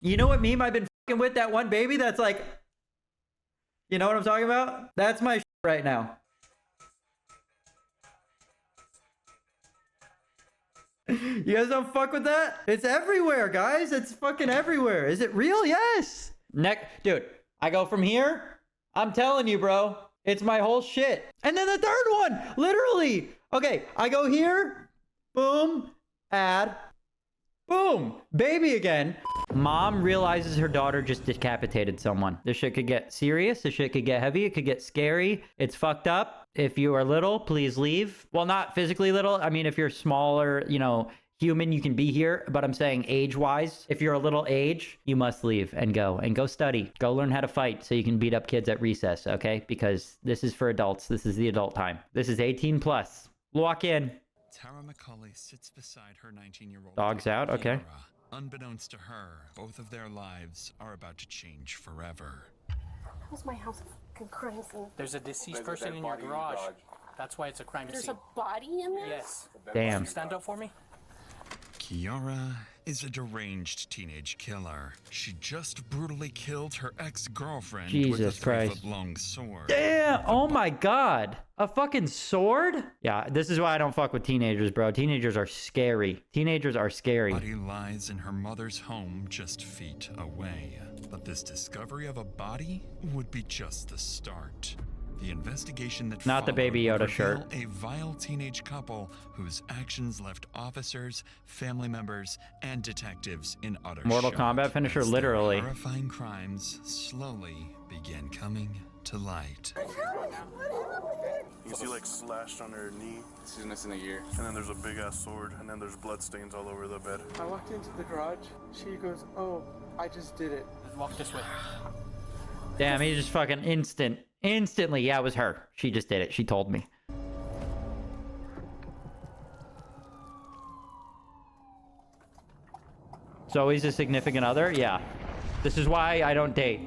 You know what meme I've been fucking with? That one baby that's like, you know what I'm talking about? That's my right now. You guys don't fuck with that? It's everywhere, guys. It's fucking everywhere. Is it real? Yes. Dude, I go from here. I'm telling you, bro. It's my whole shit. And then the third one, literally. Okay, I go here. Boom. Add. Boom. Baby again. Mom realizes her daughter just decapitated someone. This shit could get serious. This shit could get heavy. It could get scary. It's fucked up. If you are little, please leave. Well, not physically little. I mean, if you're smaller, you know, human, you can be here. But I'm saying age-wise, if you're a little age, you must leave and go study. Go learn how to fight so you can beat up kids at recess, okay? Because this is for adults. This is the adult time. This is 18 plus. Walk in. Tara McCauley sits beside her 19-year-old Dog's out, okay. Kiara. Unbeknownst to her, both of their lives are about to change forever. That was my house. Crime scene. There's a deceased person in your garage. That's why it's a crime There's scene. a body in there? Yes. Damn. Stand up for me. Kiara is a deranged teenage killer. She just brutally killed her ex-girlfriend with a Jesus Christ. 3-foot-long sword. Damn. Oh my God. A fucking sword? Yeah, this is why I don't fuck with teenagers, bro. Teenagers are scary. Teenagers are scary. Body lies in her mother's home just feet away. But this discovery of a body would be just the start. The investigation that Not the Baby followed Yoda would shirt. reveal a vile teenage couple whose actions left officers, family members, and detectives in utter Mortal shock Kombat finisher, as their literally. horrifying crimes slowly began coming to light. You see like slashed on her knee. She's missing a ear. And then there's a big ass sword, and then there's blood stains all over the bed. I walked into the garage. She goes, "Oh, I just did it." Walk this way. Damn, he just fucking instantly. Yeah, it was her. She just did it. She told me. So he's a significant other? Yeah. This is why I don't date.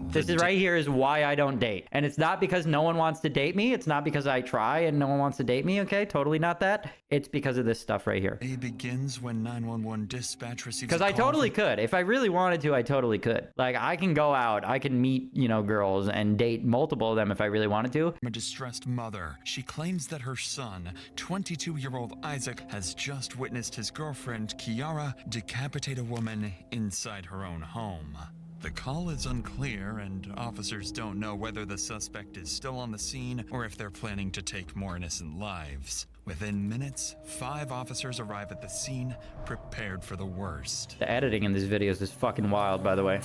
This is right here is why I don't date. And it's not because no one wants to date me. It's not because I try and no one wants to date me, okay? Totally not that. It's because of this stuff right here. It begins when 911 dispatch receives Because a I call totally from- could. If I really wanted to, I totally could. Like, I can go out. I can meet, you know, girls and date multiple of them if I really wanted to. From a distressed mother. She claims that her son, 22-year-old Isaac, has just witnessed his girlfriend, Kiara, decapitate a woman inside her own home. The call is unclear, and officers don't know whether the suspect is still on the scene or if they're planning to take more innocent lives. Within minutes, 5 officers arrive at the scene, prepared for the worst. The editing in these videos is fucking wild, by the way.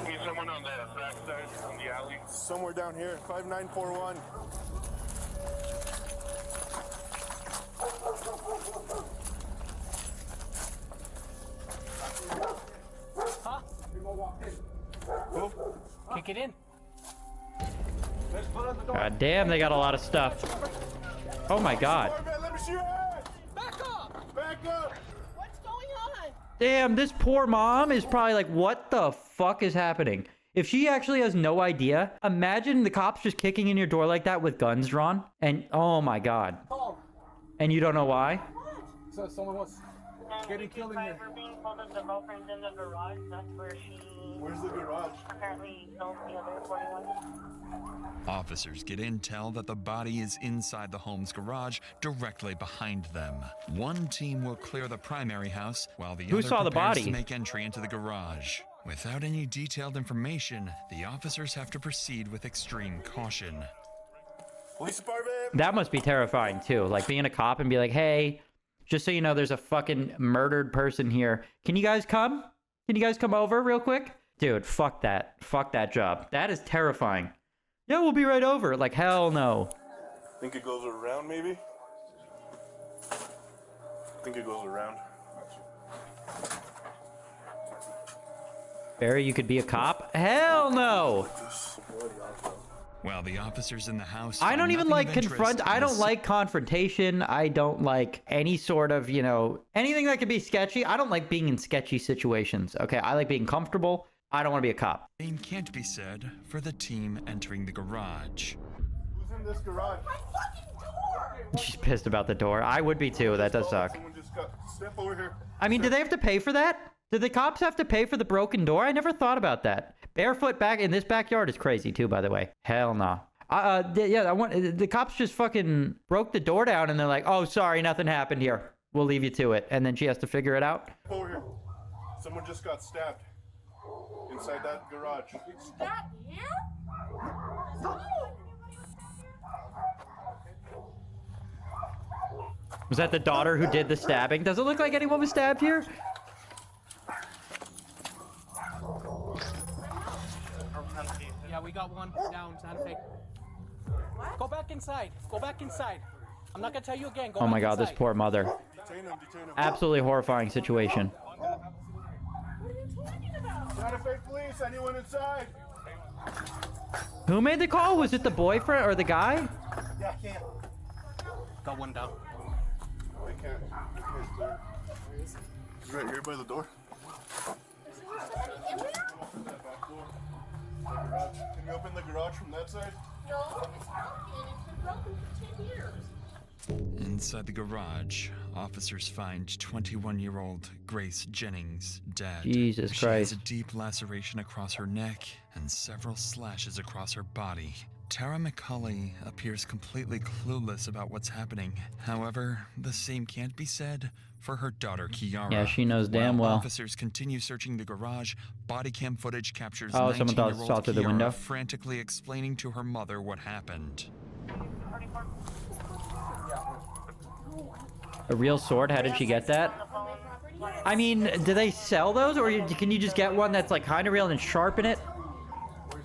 Need someone on the backside on the alley. Somewhere down here, 5941. Huh? Kick it in. God damn, they got a lot of stuff. Oh my God. Let me see your head. Back up! Back up. What's going on? Damn, this poor mom is probably like, what the fuck is happening? If she actually has no idea, imagine the cops just kicking in your door like that with guns drawn. And oh my God. And you don't know why? So someone was getting killed in here. We're being told that the girlfriend's in the garage. That's where she Where's the garage? apparently killed the other 41. Officers get intel that the body is inside the home's garage, directly behind them. One team will clear the primary house, while the Who other saw the prepares body? to make entry into the garage. Without any detailed information, the officers have to proceed with extreme caution. Police department. That must be terrifying too. Like being a cop and be like, hey, just so you know, there's a fucking murdered person here. Can you guys come? Can you guys come over real quick? Dude, fuck that. Fuck that job. That is terrifying. Yeah, we'll be right over. Like, hell no. Think it goes around, maybe? Think it goes around. Barry, you could be a cop? Hell no. While the officers in the house I find don't even nothing like of interest confront. in I the don't like confrontation. I don't like any sort of, you know, anything that could be sketchy. I don't like being in sketchy situations. Okay, I like being comfortable. I don't want to be a cop. same can't be said for the team entering the garage. Who's in this garage? My fucking door! She's pissed about the door. I would be too. That does suck. Someone just just got step over here. I mean, do they have to pay for that? Do the cops have to pay for the broken door? I never thought about that. Barefoot back in this backyard is crazy too, by the way. Hell no. Yeah, the cops just fucking broke the door down and they're like, oh, sorry, nothing happened here. We'll leave you to it. And then she has to figure it out. Over here. Someone just got stabbed inside that garage. That here? Was that the daughter who did the stabbing? Does it look like anyone was stabbed here? Yeah, we got one down, Santa Fe. Go back inside. Go back inside. I'm not gonna tell you again. Go Oh my back god, this inside. poor mother. Detain him, detain him. Absolutely horrifying situation. Santa Fe police, anyone inside? Who made the call? Was it the boyfriend or the guy? Yeah, I can't. Got one down. I can't. Clear. He's right here by the door. Open that back door. The garage. Can you open the garage from that side? No, it's broken. It's been broken for 10 years. Inside the garage, officers find 21-year-old Grace Jennings dead. Jesus She has Christ. a deep laceration across her neck and several slashes across her body. Tara McCulley appears completely clueless about what's happening. However, the same can't be said for her daughter Kiara. Yeah, she knows damn While well. officers continue searching the garage, body cam footage captures Oh, someone saw 19-year-old through the Kiara window. frantically explaining to her mother what happened. A real sword? How did she get that? I mean, do they sell those, or can you just get one that's like kind of real and sharpen it?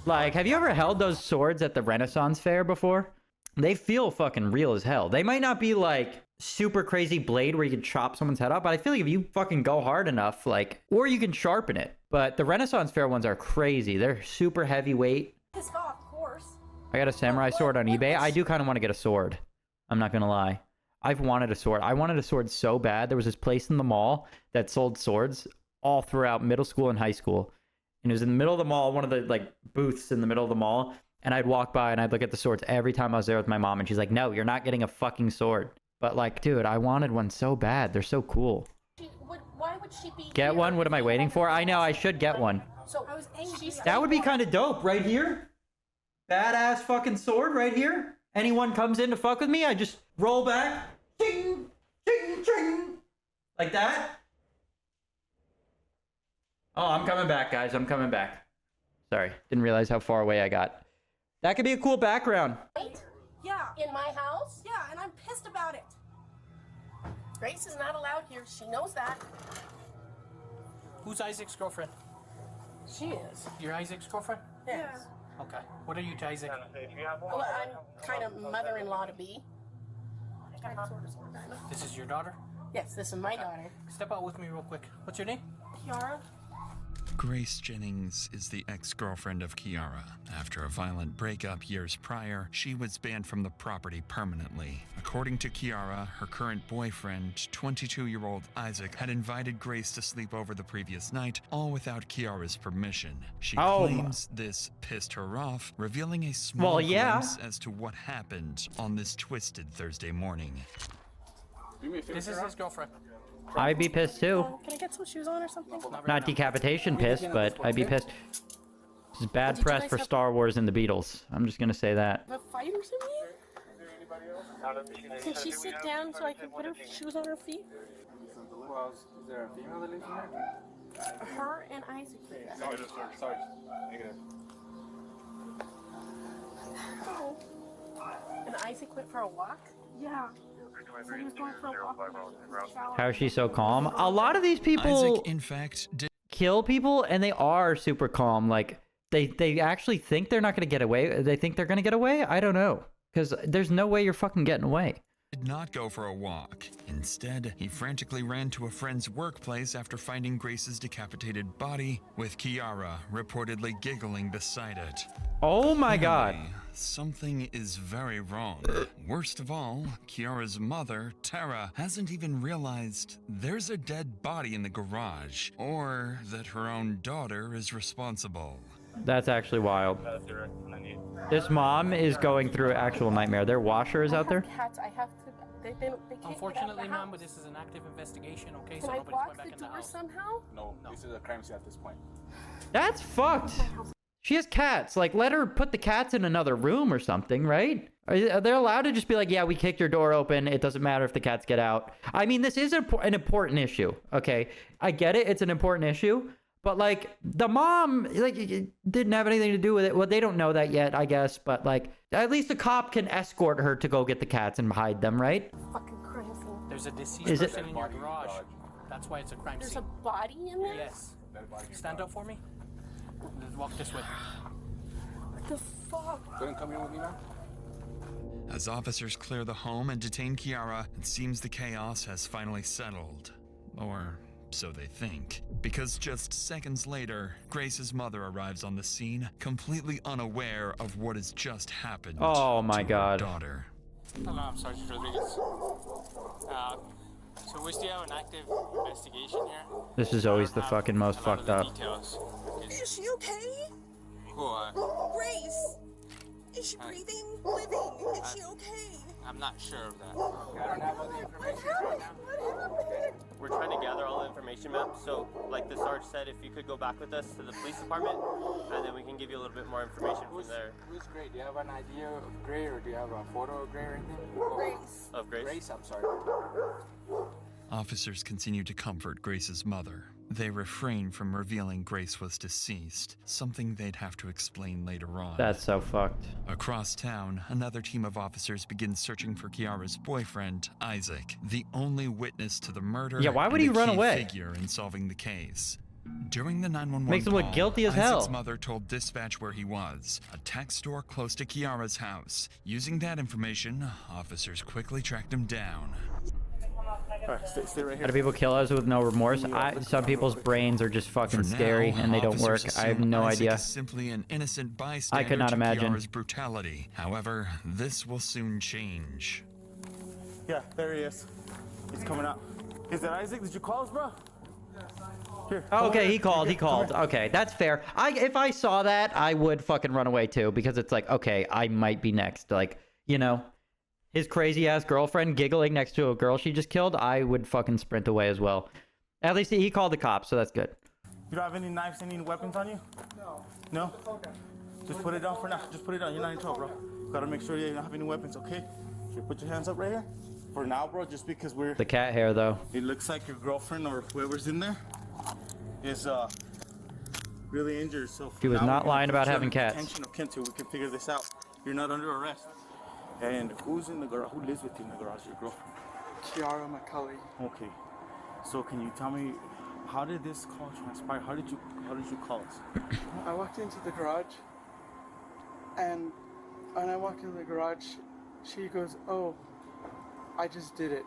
Like, have you ever held those swords at the Renaissance Fair before? They feel fucking real as hell. They might not be like super crazy blade where you can chop someone's head off, but I feel like if you fucking go hard enough, like, or you can sharpen it. But the Renaissance Fair ones are crazy. They're super heavyweight. Pissed off, of course. I got a samurai sword on eBay. I do kind of want to get a sword. I'm not gonna lie. I've wanted a sword. I wanted a sword so bad. There was this place in the mall that sold swords all throughout middle school and high school. And it was in the middle of the mall, one of the like booths in the middle of the mall. And I'd walk by and I'd look at the swords every time I was there with my mom. And she's like, no, you're not getting a fucking sword. But like, dude, I wanted one so bad. They're so cool. Why would she be Get here? one? What am I waiting for? I know, I should get one. So I was angry. That would be kind of dope right here. Badass fucking sword right here. Anyone comes in to fuck with me, I just roll back. Ching, ching, ching. Like that. Oh, I'm coming back, guys. I'm coming back. Sorry. Didn't realize how far away I got. That could be a cool background. Yeah. In my house? Yeah, and I'm pissed about it. Grace is not allowed here. She knows that. Who's Isaac's girlfriend? She is. You're Isaac's girlfriend? Yes. Okay. What are you to Isaac? Well, I'm kind of mother-in-law to be. This is your daughter? Yes, this is my daughter. Step out with me real quick. What's your name? Kiara? Grace Jennings is the ex-girlfriend of Kiara. After a violent breakup years prior, she was banned from the property permanently. According to Kiara, her current boyfriend, 22-year-old Isaac, had invited Grace to sleep over the previous night, all without Kiara's permission. She claims this pissed her off, revealing a small glimpse as to what happened on this twisted Thursday morning. This is his girlfriend. I'd be pissed too. Can I get some shoes on or something? Not decapitation pissed, but I'd be pissed. This is bad Did you press guys for have- Star Wars and the Beatles. I'm just gonna say that. The fighters in here? Can she sit down so I can put her shoes on her feet? Well, is there a female that lives in there? Her and Isaac. Sorry. Negative. Oh. And Isaac went for a walk? Yeah. So he was going for a walk. How is she so calm? A lot of these people Isaac, in fact, did kill people and they are super calm. Like they actually think they're not gonna get away. They think they're gonna get away. I don't know, because there's no way you're fucking getting away. not go for a walk. Instead, he frantically ran to a friend's workplace after finding Grace's decapitated body, with Kiara reportedly giggling beside it. Oh my god. Clearly, something is very wrong. Worst of all, Kiara's mother, Tara, hasn't even realized there's a dead body in the garage, or that her own daughter is responsible. That's actually wild. This mom is going through an actual nightmare. Their washer is out there. Cats. I have to They can't Unfortunately, get out ma'am, of but the this is an active investigation, okay? house. So Can I nobody's going block back the in the door house. somehow? No, this is a crime scene at this point. That's fucked. She has cats. Like, let her put the cats in another room or something, right? Are they allowed to just be like, yeah, we kicked your door open. It doesn't matter if the cats get out. I mean, this is an important issue, okay? I get it. It's an important issue. But, like, the mom, like, it didn't have anything to do with it. Well, they don't know that yet, I guess. But, like, at least a cop can escort her to go get the cats and hide them, right? Fucking crime scene. There's a deceased Is it- person in your garage. That's why it's a crime There's scene. a body in there? Yes. Stand up for me. Let's walk this way. What the fuck? Go and come in with me now. As officers clear the home and detain Kiara, it seems the chaos has finally settled. Or so they think. Because just seconds later, Grace's mother arrives on the scene, completely unaware of what has just happened. Oh my to her God. daughter. Hello, I'm Sergeant Rodriguez. So we still have an active investigation here. This is always the fucking most A lot of fucked the up. details. Is she okay? Who, Grace! Is she breathing? Living? Is she okay? I'm not sure of that. I don't have all the information right now. What happened? We're trying to gather all the information, ma'am. So, like the Sarge said, if you could go back with us to the police department, and then we can give you a little bit more information from there. Who's Gray? Do you have an idea of Gray, or do you have a photo of Gray or anything? Grace. Of Grace? Grace, I'm sorry. Officers continue to comfort Grace's mother. They refrain from revealing Grace was deceased, something they'd have to explain later on. That's so fucked. Across town, another team of officers begins searching for Kiara's boyfriend, Isaac, the only witness to the murder. Yeah, why would and he a run key away? Figure in solving the case. During the 911 Makes him look call, guilty as Isaac's hell. mother told dispatch where he was, a tech store close to Kiara's house. Using that information, officers quickly tracked him down. Alright, stay right How here. do people kill us with no remorse? Some people's brains are just fucking scary and they don't work. officers I have assume no Isaac idea. is simply an innocent bystander I could not to imagine. Kiara's brutality. However, this will soon change. Yeah, there he is. He's coming out. Is that Isaac? Did you call us, bro? Here. Oh, come okay, here. he called. He Come called. here. Okay, that's fair. If I saw that, I would fucking run away too because it's like, okay, I might be next. Like, you know, his crazy ass girlfriend giggling next to a girl she just killed. I would fucking sprint away as well. At least he called the cops, so that's good. You don't have any knives, any weapons on you? No. No? Okay. Just put it down for now. Just put it down. You're not in trouble, bro. Gotta make sure you don't have any weapons, okay? Here, put your hands up right here. For now, bro, just because we're... The cat hair, though. It looks like your girlfriend or whoever's in there is really injured. So He was now not we're gonna lying put about you having under cats. detention, okay, until we can figure this out. You're not under arrest. And who's in the garage? Who lives with you in the garage? Your girlfriend. Kiara McCulley. Okay. So can you tell me how did this call transpire? How did you call us? I walked into the garage, and when I walked into the garage, she goes, "Oh, I just did it."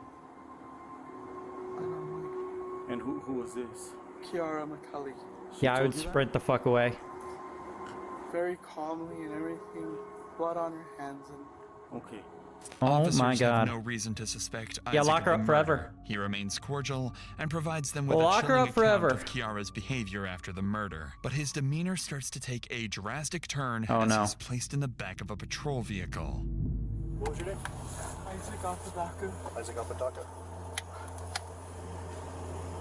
And I'm like, And who was this? Kiara McCulley. She Yeah, I told would you that? sprint the fuck away. Very calmly and everything, blood on her hands, and Okay. Oh Officers my have god. no reason to suspect Yeah, Isaac lock her of the up forever. murder. He remains cordial and provides them with Well, a lock her chilling up forever. account of Kiara's behavior after the murder. But his demeanor starts to take a drastic turn Oh, as no. he's placed in the back of a patrol vehicle. What was your name? Isaac Apodaca. Isaac Apodaca.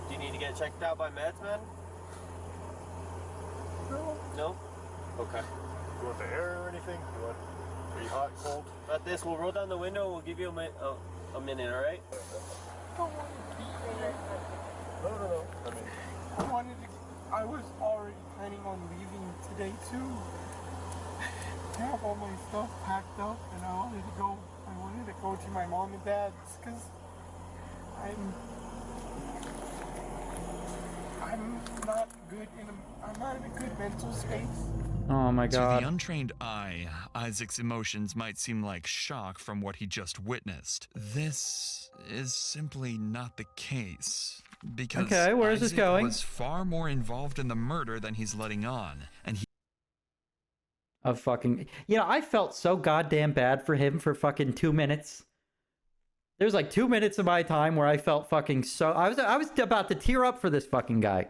Do you need to get checked out by meds, man? No. No? Okay. You want the air or anything? Are you hot, cold? At this, we'll roll down the window. We'll give you a minute, all right? Don't want to be there. No. I mean, I was already planning on leaving today too. I have all my stuff packed up, and I wanted to go to my mom and dad's because I'm not in a good mental space. Oh my To god. the untrained eye, Isaac's emotions might seem like shock from what he just witnessed. This is simply not the case. Because Okay, where is this Isaac going? was far more involved in the murder than he's letting on. And he Of fucking, you know, I felt so goddamn bad for him for fucking 2 minutes. There's like 2 minutes of my time where I felt fucking so, I was about to tear up for this fucking guy.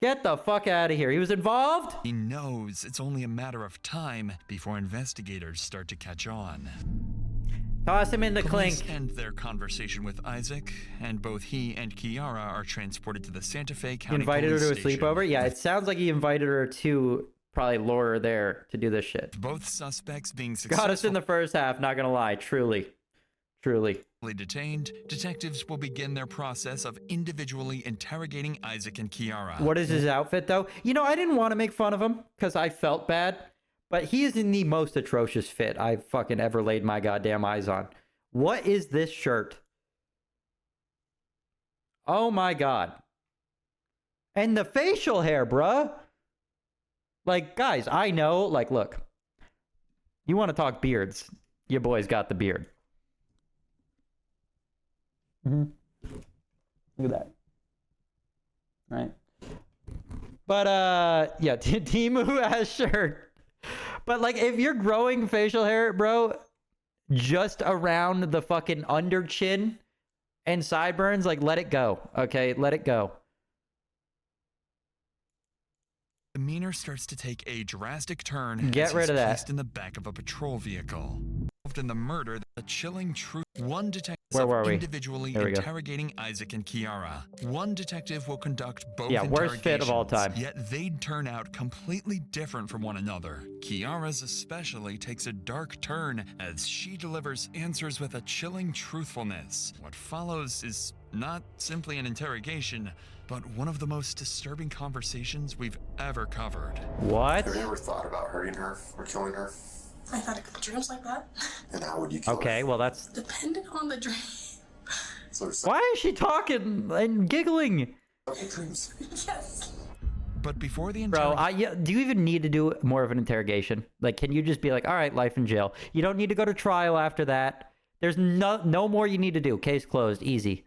Get the fuck out of here. He was involved? He knows it's only a matter of time before investigators start to catch on. Toss him in the Police clink. end their conversation with Isaac, and both he and Kiara are transported to the Santa Fe County Invited her Police to a Station. sleepover? Yeah, it sounds like he invited her to probably lure her there to do this shit. Both suspects being Got us in successfully the first half, not gonna lie. Truly. detained, detectives will begin their process of individually interrogating Isaac and Kiara. What is his outfit, though? You know, I didn't want to make fun of him because I felt bad, but he is in the most atrocious fit I've fucking ever laid my goddamn eyes on. What is this shirt? Oh my god. And the facial hair, bruh. Like, guys, I know, like, look. You want to talk beards. Your boy's got the beard. Look at that. Right. But, yeah, Timu has shirt. But, like, if you're growing facial hair, bro, just around the fucking under chin and sideburns, like, let it go. Okay? Let it go. Demeanor starts to take a drastic turn. Get as rid he's of that. placed in the back of a patrol vehicle. Involved in the murder, a chilling truth. One detective Where were we? individually There we go. interrogating Isaac and Kiara. One detective will conduct both Yeah, worst fit of all time. Yet they'd turn out completely different from one another. Kiara's especially takes a dark turn as she delivers answers with a chilling truthfulness. What follows is not simply an interrogation, but one of the most disturbing conversations we've ever covered. What? Have you ever thought about hurting her or killing her? I've had a couple dreams like that. And how would you kill her? Okay, well, that's... Depending on the dream. So Why is she talking and giggling? dreams. Yes. But before the Bro, yeah, do you even need to do more of an interrogation? Like, can you just be like, all right, life in jail. You don't need to go to trial after that. There's no more you need to do. Case closed. Easy.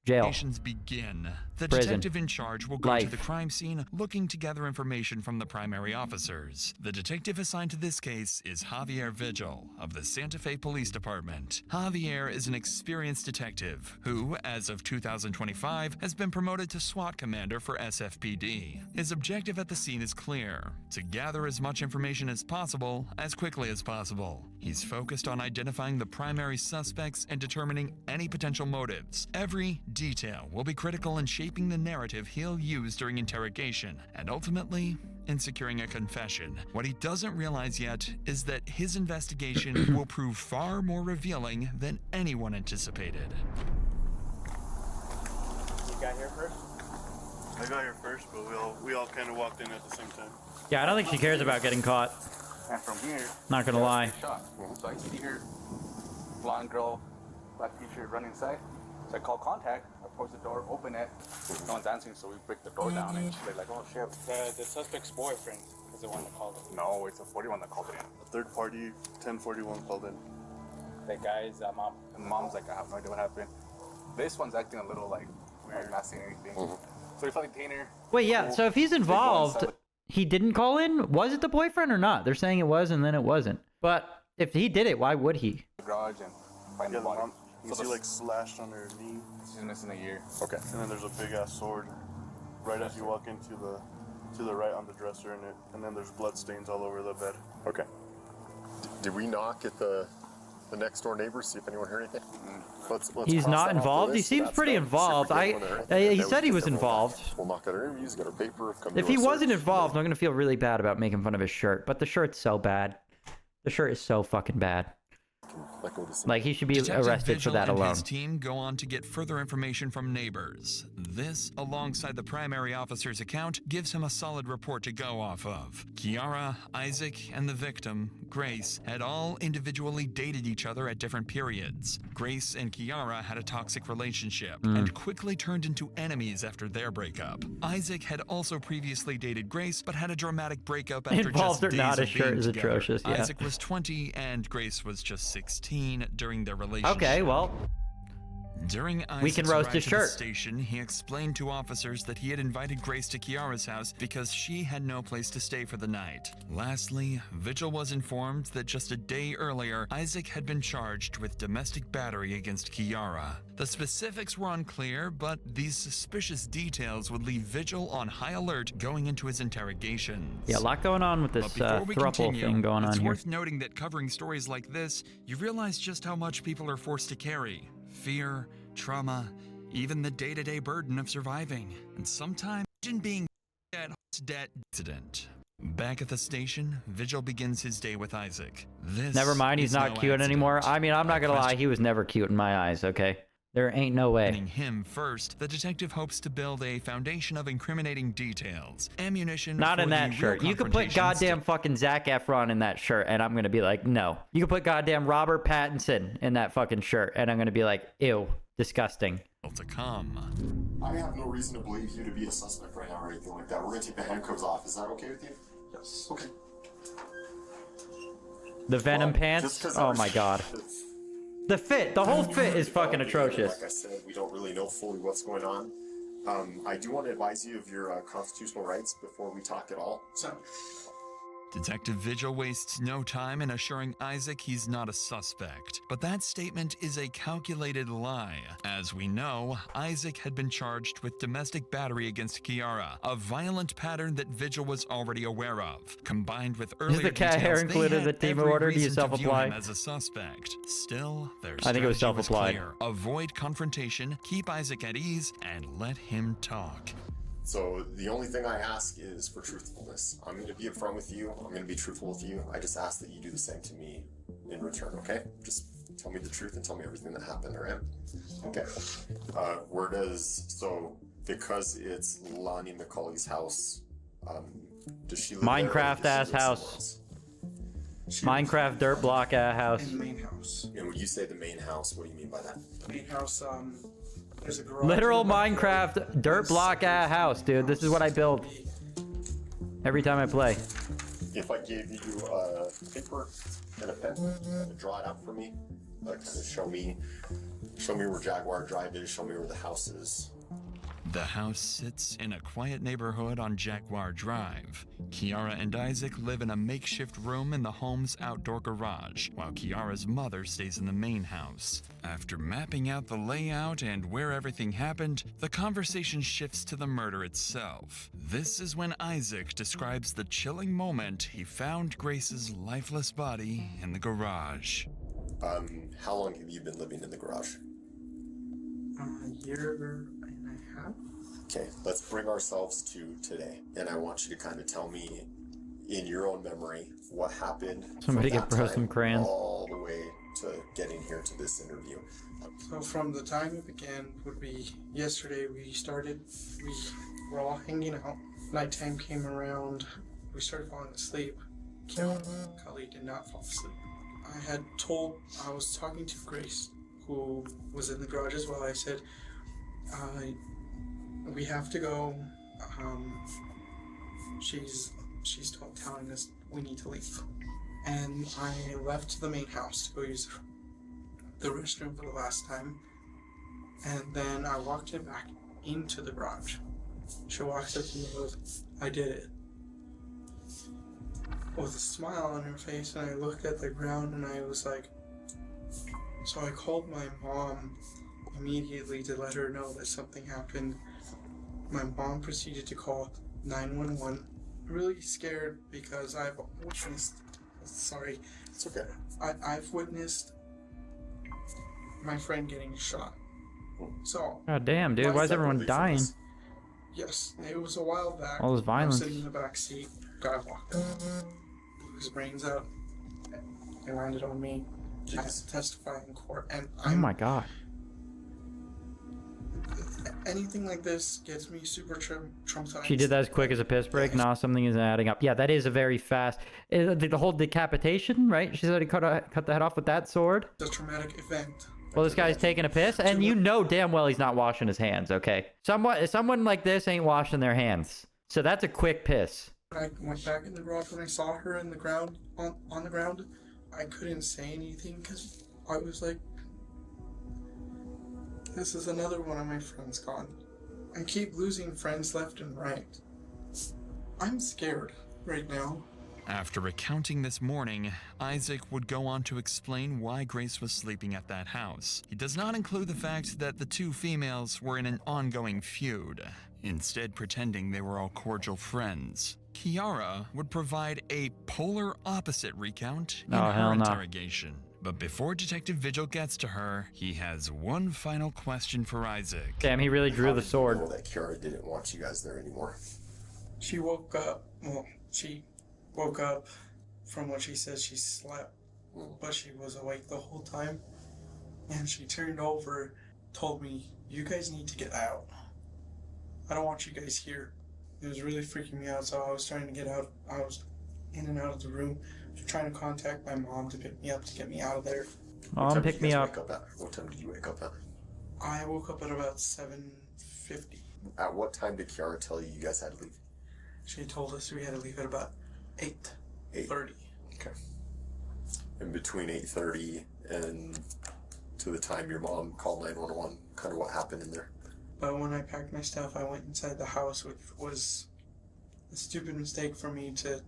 Jail. Investigations begin. The Prison. detective in charge will go to Life. the crime scene looking to gather information from the primary officers. The detective assigned to this case is Javier Vigil of the Santa Fe Police Department. Javier is an experienced detective who, as of 2025, has been promoted to SWAT commander for SFPD. His objective at the scene is clear: to gather as much information as possible, as quickly as possible. He's focused on identifying the primary suspects and determining any potential motives. Every detail will be critical in shaping the narrative he'll use during interrogation, and ultimately, in securing a confession. What he doesn't realize yet is that his investigation will prove far more revealing than anyone anticipated. You got here first? I got here first, but we all kind of walked in at the same time. Yeah, I don't think she cares about getting caught. And from here, Not gonna lie. shot. So I see her, blonde girl, black t-shirt, run inside. So I call contact, approach the door, open it. No one's answering, so we break the door down, and she's like, oh shit. The suspect's boyfriend is the one that called it. No, it's a 41 that called it in. A third party, 1041 called in. That guy's mom. And mom's like, I have no idea what happened. This one's acting a little like weird, not saying anything. So we finally detain her. Wait, yeah, so if he's involved, he didn't call in? Was it the boyfriend or not? They're saying it was and then it wasn't. But if he did it, why would he? The garage and find Yeah, the the body. mom, you see like slashed on her knee. She's missing a year. Okay. And then there's a big ass sword right as you walk into the right on the dresser and then there's blood stains all over the bed. Okay. Did we knock at the next door neighbors, see if anyone heard anything? Let's He's cross not that off the involved? He list. seems That's pretty done. See if we involved. get He one there. said Then he we was can get involved. We'll knock out our interviews, get our paper, come If to he our wasn't search. involved, I'm gonna feel really bad about making fun of his shirt. But the shirt's so bad. The shirt is so fucking bad. Let go of the scene. Like, he should be Detective arrested for Vigil that and alone. his team go on to get further information from neighbors. This, alongside the primary officer's account, gives him a solid report to go off of. Kiara, Isaac, and the victim, Grace, had all individually dated each other at different periods. Grace and Kiara had a toxic relationship and quickly turned into enemies after their breakup. Isaac had also previously dated Grace, but had a dramatic breakup after Involved just or days not, of his shirt being is together. atrocious, yeah. Isaac was 20 and Grace was just 16 during their relationship. Okay, well, During We can Isaac's roast ride his to the shirt. station, he explained to officers that he had invited Grace to Kiara's house because she had no place to stay for the night. Lastly, Vigil was informed that just a day earlier, Isaac had been charged with domestic battery against Kiara. The specifics were unclear, but these suspicious details would leave Vigil on high alert going into his interrogations. Yeah, a lot going on with this throuple thing going on it's here. worth noting that covering stories like this, you realize just how much people are forced to carry. Fear, trauma, even the day-to-day burden of surviving. And sometimes being dead incident. Back at the station, Vigil begins his day with Isaac. This Never mind, he's is not no cute anymore. accident. I mean, I'm not gonna lie, he was never cute in my eyes, okay? There ain't no way. Him first, the detective hopes to build a foundation of incriminating details, ammunition. Not for in the that real shirt. You could put confrontations goddamn fucking Zac Efron in that shirt, and I'm gonna be like, no. You could put goddamn Robert Pattinson in that fucking shirt, and I'm gonna be like, ew, disgusting. To come. I have no reason to believe you to be a suspect right now or anything like that. We're gonna take the handcuffs off. Is that okay with you? Yes. Okay. The Venom Just pants? 'cause Oh my god. The fit, the whole fit is fucking atrocious. Like I said, we don't really know fully what's going on. I do want to advise you of your constitutional rights before we talk at all. Detective Vigil wastes no time in assuring Isaac he's not a suspect. But that statement is a calculated lie. As we know, Isaac had been charged with domestic battery against Kiara, a violent pattern that Vigil was already aware of. Combined with earlier Is the cat hair details, they included in the had team every order? Do you reason to view self-apply? him as a suspect. Still, their I think it was strategy was self-applied. clear. Avoid confrontation, keep Isaac at ease, and let him talk. So the only thing I ask is for truthfulness. I'm going to be upfront with you. I'm going to be truthful with you. I just ask that you do the same to me in return, okay? Just tell me the truth and tell me everything that happened, all right? Okay. Because it's Lonnie McCauley's house, does she live there, or Minecraft does ass she live house. somewhere else? Minecraft dirt block ass house. In the main house. And when you say the main house, what do you mean by that? The main house, there's a garage. Literal in the back. Minecraft dirt block ass house, dude. This is what I build every time I play. If I gave you paper and a pen to draw it out for me, kind of show me where Jaguar Drive is, show me where the house is. The house sits in a quiet neighborhood on Jaguar Drive. Kiara and Isaac live in a makeshift room in the home's outdoor garage, while Kiara's mother stays in the main house. After mapping out the layout and where everything happened, the conversation shifts to the murder itself. This is when Isaac describes the chilling moment he found Grace's lifeless body in the garage. How long have you been living in the garage? A year and a half. Okay, let's bring ourselves to today. And I want you to kind of tell me, in your own memory, what happened Somebody from get that bro time some crayons. all the way to getting here to this interview. So from the time it began would be yesterday. We were all hanging out. Nighttime came around. We started falling asleep. Kali did not fall asleep. I was talking to Grace, who was in the garage as well. I said, we have to go. She's telling us we need to leave. And I left the main house to go use the restroom for the last time. And then I walked her back into the garage. She walks up to me and goes, I did it. With a smile on her face, and I looked at the ground and I was like, so I called my mom immediately to let her know that something happened. My mom proceeded to call 911. Really scared because I've witnessed, sorry, it's okay. I've witnessed my friend getting shot. So. God damn, dude. Why is everyone dying? Yes, it was a while back. All this violence. I was sitting in the back seat. Guy walked up, blew his brains out, and landed on me. I had to testify in court, and Oh my god. anything like this gets me super traumatized. She did that as quick as a piss break? Nah, something isn't adding up. Yeah, that is a very fast... The whole decapitation, right? She said he cut the head off with that sword. It's a traumatic event. Well, this guy's taking a piss, and you know damn well he's not washing his hands, okay? Someone like this ain't washing their hands. So that's a quick piss. I went back in the garage when I saw her in the ground, on the ground. I couldn't say anything because I was like... This is another one of my friends gone. I keep losing friends left and right. I'm scared right now. After recounting this morning, Isaac would go on to explain why Grace was sleeping at that house. He does not include the fact that the two females were in an ongoing feud, instead pretending they were all cordial friends. Kiara would provide a polar opposite recount in her interrogation. But before Detective Vigil gets to her, he has one final question for Isaac. Damn, he really drew the sword. How did you know that Kiara didn't want you guys there anymore? She woke up, she woke up from what she says she slept, but she was awake the whole time. And she turned over, told me, you guys need to get out. I don't want you guys here. It was really freaking me out, so I was trying to get out. I was in and out of the room, trying to contact my mom to pick me up, to get me out of there. Mom, pick me up. What time did you wake up at? I woke up at about 7:50. At what time did Kiara tell you you guys had to leave? She told us we had to leave at about 8:30. Okay. In between 8:30 and to the time your mom called 911, kind of what happened in there? But when I packed my stuff, I went inside the house, which was a stupid mistake for me to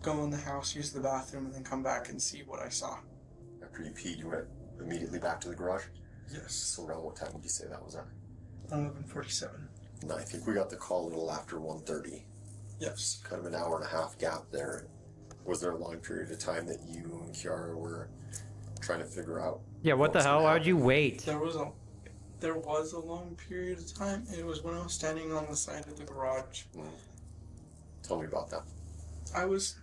go in the house, use the bathroom, and then come back and see what I saw. After you peed, you went immediately back to the garage? Yes. So around what time would you say that was at? 11:47. No, I think we got the call a little after 1:30. Yes. Kind of an hour and a half gap there. Was there a long period of time that you and Kiara were trying to figure out? Yeah, what the hell? Why would you wait? There was a long period of time. It was when I was standing on the side of the garage. Tell me about that. I was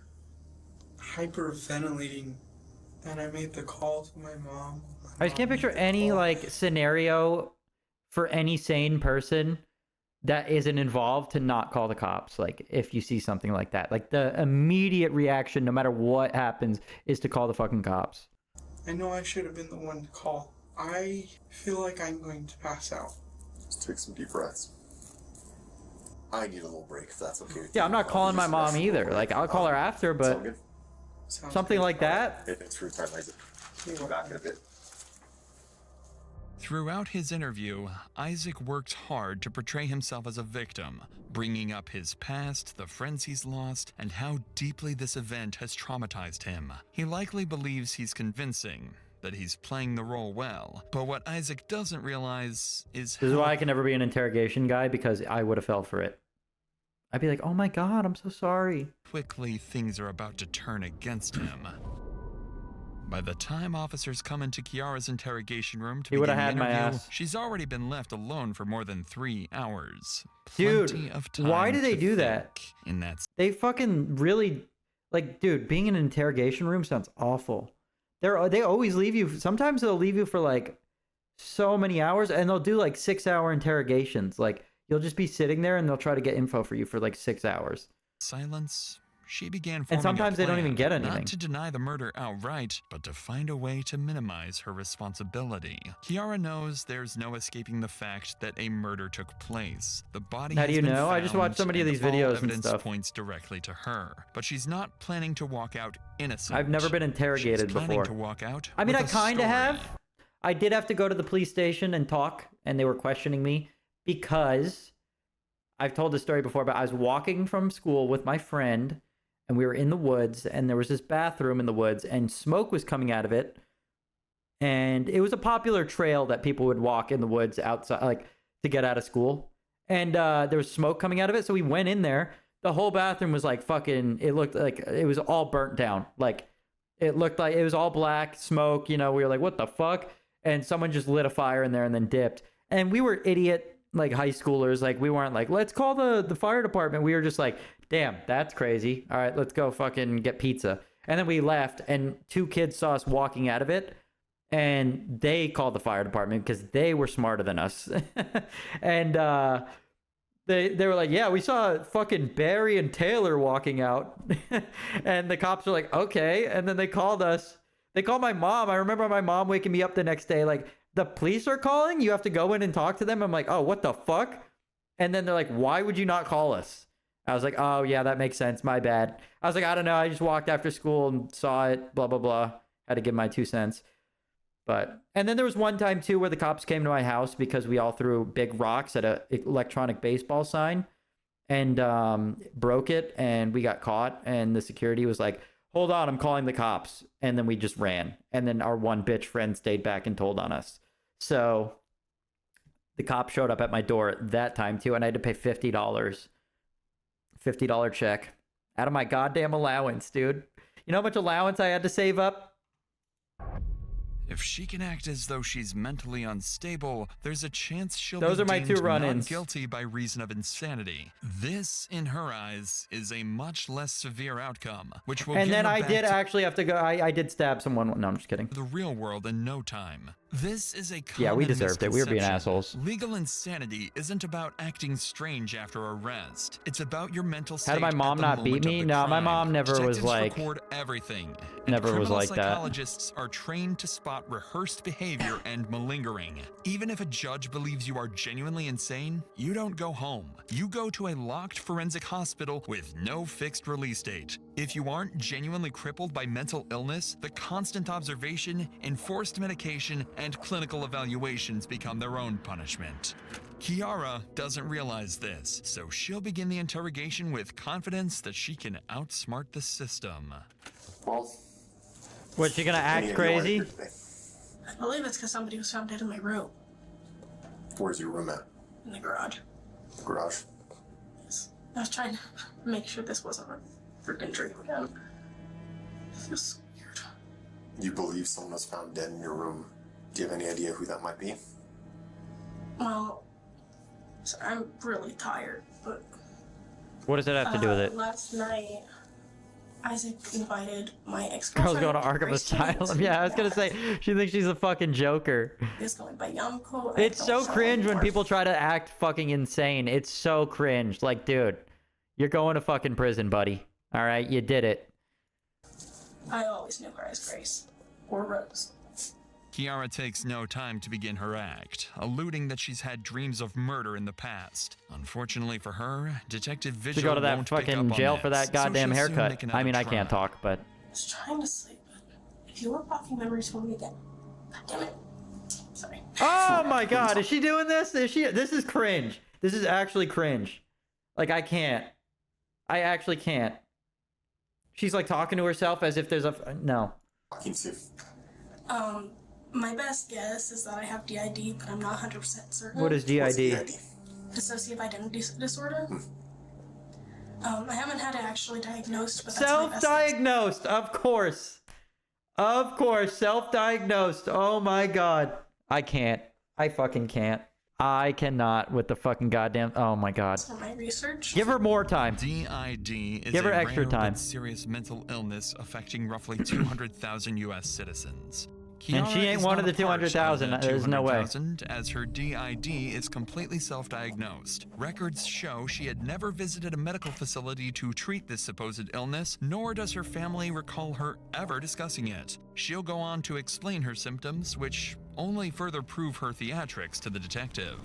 hyperventilating, and I made the call to my mom. I just can't picture any like scenario for any sane person that isn't involved to not call the cops. Like if you see something like that, like the immediate reaction, no matter what happens, is to call the fucking cops. I know I should have been the one to call. I feel like I'm going to pass out. Just take some deep breaths. I need a little break if that's okay with you. Yeah, I'm not calling my mom either. Like I'll call her after, but something like that. It's free time, Isaac. We'll be back in a bit. Throughout his interview, Isaac worked hard to portray himself as a victim, bringing up his past, the friends he's lost, and how deeply this event has traumatized him. He likely believes he's convincing, that he's playing the role well, but what Isaac doesn't realize is This is why I can never be an interrogation guy, because I would have fell for it. I'd be like, oh my god, I'm so sorry. Quickly things are about to turn against him. By the time officers come into Kiara's interrogation room to begin the had my interview, ass. she's already been left alone for more than 3 hours. Dude, Plenty of time why do they to do that? think in that They fucking really, like, dude, being in an interrogation room sounds awful. They always leave you, sometimes they'll leave you for like so many hours, and they'll do like 6-hour interrogations. Like you'll just be sitting there and they'll try to get info for you for like 6 hours. silence, she began forming And sometimes a they don't plan, even get anything. Not to deny the murder outright, but to find a way to minimize her responsibility. Kiara knows there's no escaping the fact that a murder took place. The body How has do you been know? I just found, watched so many of and these all videos and evidence stuff. points directly to her, but she's not planning to walk out innocent. I've never been interrogated She's planning before. to walk out I mean, I with a kind of story. have. I did have to go to the police station and talk, and they were questioning me because I've told this story before, but I was walking from school with my friend, and we were in the woods, and there was this bathroom in the woods, and smoke was coming out of it. And it was a popular trail that people would walk in the woods outside, like to get out of school. And there was smoke coming out of it, so we went in there. The whole bathroom was like fucking, it looked like it was all burnt down. Like it looked like it was all black smoke, you know. We were like, what the fuck? And someone just lit a fire in there and then dipped. And we were idiot, like high schoolers. Like we weren't like, let's call the fire department. We were just like, damn, that's crazy. All right, let's go fucking get pizza. And then we left, and 2 kids saw us walking out of it, and they called the fire department because they were smarter than us. And they were like, yeah, we saw fucking Barry and Taylor walking out. And the cops were like, okay. And then they called us. They called my mom. I remember my mom waking me up the next day like, the police are calling? You have to go in and talk to them? I'm like, oh, what the fuck? And then they're like, why would you not call us? I was like, oh, yeah, that makes sense. My bad. I was like, I don't know. I just walked after school and saw it, blah, blah, blah. Had to give my 2 cents. But, and then there was one time too where the cops came to my house because we all threw big rocks at a electronic baseball sign and broke it, and we got caught, and the security was like, hold on, I'm calling the cops. And then we just ran. And then our one bitch friend stayed back and told on us. So the cop showed up at my door that time too, and I had to pay $50. $50 check out of my goddamn allowance, dude. You know how much allowance I had to save up? If she can act as though she's mentally unstable, there's a chance she'll Those be are my deemed two run-ins. not guilty by reason of insanity. This, in her eyes, is a much less severe outcome, which will And get then her I back did to actually have to go. I did stab someone. No, I'm just kidding. the real world in no time. This is a common Yeah, we deserved it. We were being misconception. assholes. Legal insanity isn't about acting strange after arrest. It's about your mental state. How did my mom not beat me? No, my mom never was Detectives like. record everything. Never was like that. Psychologists are trained to spot rehearsed behavior and malingering. Even if a judge believes you are genuinely insane, you don't go home. You go to a locked forensic hospital with no fixed release date. If you aren't genuinely crippled by mental illness, the constant observation, enforced medication, and clinical evaluations become their own punishment. Kiara doesn't realize this, so she'll begin the interrogation with confidence that she can outsmart the system. Well, Was she gonna act crazy? I believe it's because somebody was found dead in my room. Where's your room at? In the garage. Garage. Yes. I was trying to make sure this wasn't a freaking dream again. It feels so weird. You believe someone was found dead in your room. Do you have any idea who that might be? Well, so I'm really tired, but What does it have to do with it? last night, Isaac invited my Girl's ex-girlfriend. going to Arkham Grace Asylum. James. Yeah, I was gonna say she thinks she's a fucking Joker. He's going by Yamko. It's so cringe when people try to act fucking insane. It's so cringe. Like, dude, you're going to fucking prison, buddy. All right, you did it. I always knew her as Grace or Rose. Kiara takes no time to begin her act, alluding that she's had dreams of murder in the past. Unfortunately for her, Detective Vigil To go to that won't pick fucking up on jail for this, that goddamn so she'll soon haircut. make I mean, I another can't try. talk, but. I was trying to sleep, but if you were blocking memories for me again, God damn it. Sorry. Oh my god, is she doing this? Is she? This is cringe. This is actually cringe. Like, I can't. I actually can't. She's like talking to herself as if there's a. No. My best guess is that I have DID, but I'm not 100% certain. What is DID? Dissociative identity disorder. I haven't had it actually diagnosed, but that's my best guess. Self-diagnosed, of course. Of course, self-diagnosed. Oh my god. I can't. I fucking can't. I cannot with the fucking goddamn. Oh my god. For my research. Give her more time. DID is Give her a extra rare time. but serious mental illness affecting roughly 200,000 U.S. citizens. And she Kiara ain't is one not of the a part 200,000. of the There's no way. 200,000, as her DID is completely self-diagnosed. Records show she had never visited a medical facility to treat this supposed illness, nor does her family recall her ever discussing it. She'll go on to explain her symptoms, which only further prove her theatrics to the detective.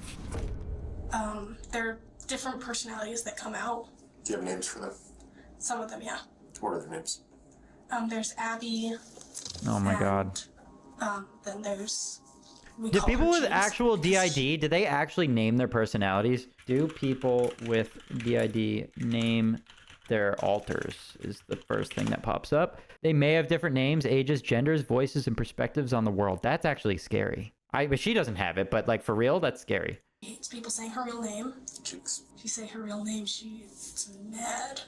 There are different personalities that come out. Do you have names for them? Some of them, yeah. What are their names? There's Abby. Oh my god. Then there's. Do people with actual DID, do they actually name their personalities? Do people with DID name their alters? Is the first thing that pops up. They may have different names, ages, genders, voices, and perspectives on the world. That's actually scary. But she doesn't have it, but like for real, that's scary. She hates people saying her real name. She say her real name, she's mad.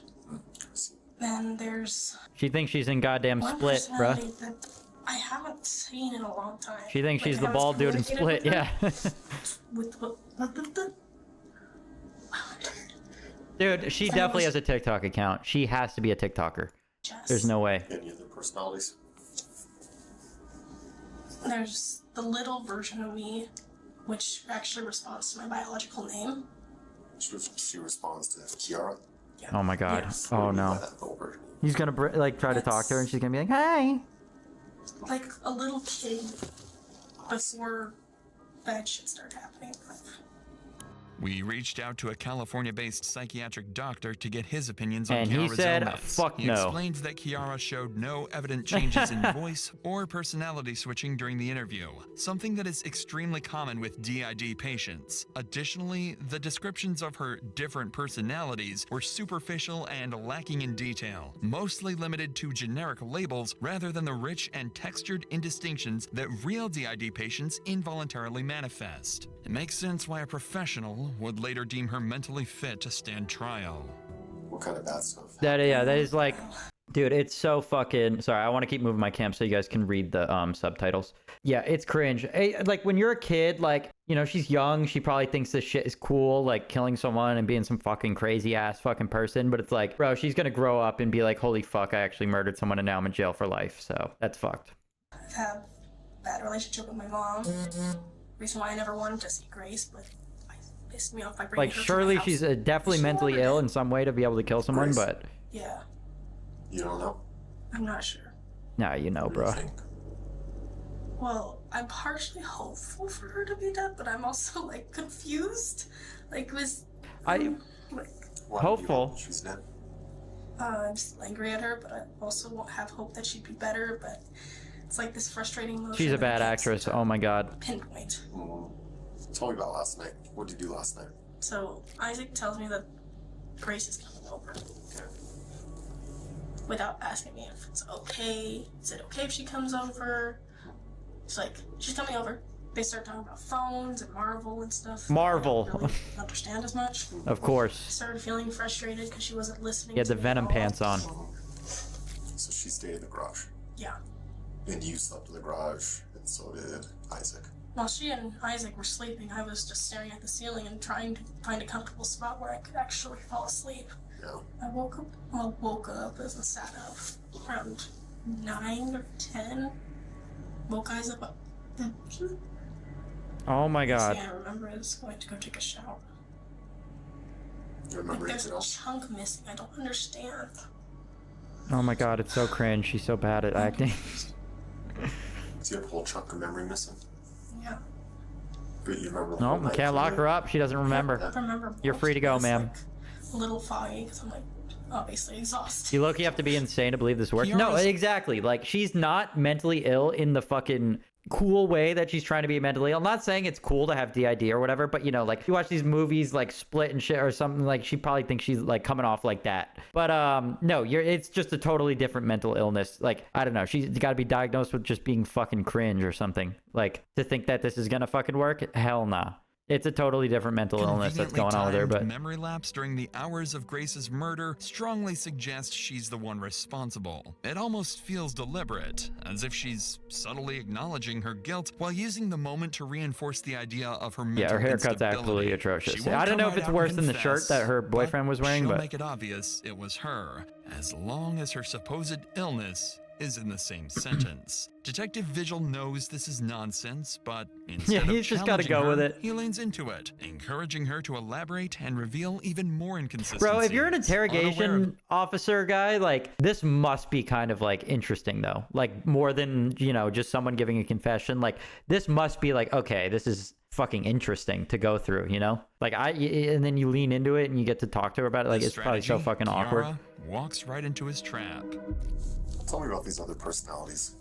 Then there's. She thinks she's in goddamn one Split, bruh. personality that I haven't seen in a long time. She thinks Like, she's I the haven't bald dude in communicated Split, with her. yeah. with Dude, she definitely has a TikTok account. She has to be a TikToker. There's no way. Any other personalities? There's the little version of me, which actually responds to my biological name. She responds to Kiara? Oh my god. Yes. Oh no. He's gonna like try to talk to her and she's gonna be like, hey. Like a little kid before bad shit started happening. We reached out to a California-based psychiatric doctor to get his opinions on And he Kiara's said, illness. fuck He no. explained that Kiara showed no evident changes in voice or personality switching during the interview, something that is extremely common with DID patients. Additionally, the descriptions of her different personalities were superficial and lacking in detail, mostly limited to generic labels rather than the rich and textured indistinctions that real DID patients involuntarily manifest. It makes sense why a professional would later deem her mentally fit to stand trial. What kind of bad stuff? That is like, dude, it's so fucking. Sorry, I want to keep moving my cam so you guys can read the subtitles. Yeah, it's cringe. Like when you're a kid, like, you know, she's young, she probably thinks this shit is cool, like killing someone and being some fucking crazy ass fucking person. But it's like, bro, she's gonna grow up and be like, holy fuck, I actually murdered someone and now I'm in jail for life. So that's fucked. I've had a bad relationship with my mom. Reason why I never wanted to see Grace, but it pissed me off by bringing Like, her to surely my she's house. definitely mentally ill in some way to be able to kill someone, Grace? but Yeah, You don't know? I'm not sure. nah, you know, bro. Well, I'm partially hopeful for her to be dead, but I'm also like confused. Like, like, Hopeful. She's dead. I'm still angry at her, but I also won't have hope that she'd be better. But it's like this frustrating emotion. She's a that I bad can't actress. Oh my god. pinpoint. Tell me about last night. What did you do last night? So Isaac tells me that Grace is coming over. Without asking me if it's okay. Is it okay if she comes over? It's like, she's coming over. They start talking about phones and Marvel and stuff. Marvel. I don't really understand as much. Of course. Started feeling frustrated because she wasn't listening. He had to the me Venom at all. pants on. So she stayed in the garage. Yeah. And you slept in the garage, and so did Isaac. While she and Isaac were sleeping, I was just staring at the ceiling and trying to find a comfortable spot where I could actually fall asleep. Yeah. I woke up as I sat up around 9 or 10. Woke Isaac up. Oh my god. See, I remember I was going to go take a shower. You remember Like, there's anything a else? chunk missing. I don't understand. Oh my god, it's so cringe. She's so bad at acting. So you have a whole chunk of memory missing? Yeah. But you remember the No, whole we night, can't lock her up. She doesn't remember. I remember. You're free to go, most, ma'am. like, a little foggy because I'm like obviously exhausted. You look, you have to be insane to believe this works. No, exactly. Like, she's not mentally ill in the fucking cool way that she's trying to be mentally ill. I'm not saying it's cool to have DID or whatever, but you know, like, you watch these movies like Split and shit or something, like, she probably thinks she's like coming off like that. But no, it's just a totally different mental illness. Like, I don't know, she's got to be diagnosed with just being fucking cringe or something. Like, to think that this is gonna fucking work, hell nah. It's a totally different mental illness that's going on with her, but memory lapse during the hours of Grace's murder strongly suggests she's the one responsible. It almost feels deliberate, as if she's subtly acknowledging her guilt while using the moment to reinforce the idea of her mental yeah, her haircut's instability. absolutely She atrocious. won't I don't come know if right it's out worse and than the shirt confess, that her boyfriend was wearing, she'll but make it obvious it was her, as long as her supposed illness is in the same sentence. Detective Vigil knows this is nonsense, but instead yeah, of he's just got to challenging go with her, it. he leans into it, encouraging her to elaborate and reveal even more inconsistencies. Bro, if you're an Unaware of interrogation officer guy, like, this must be kind of like interesting though. Like, more than, you know, just someone giving a confession. Like, this must be like, okay, this is fucking interesting to go through, you know? Like, and then you lean into it and you get to talk to her about it. Like, the it's probably so strategy, fucking awkward. Kiara walks right into his trap. Tell me about these other personalities.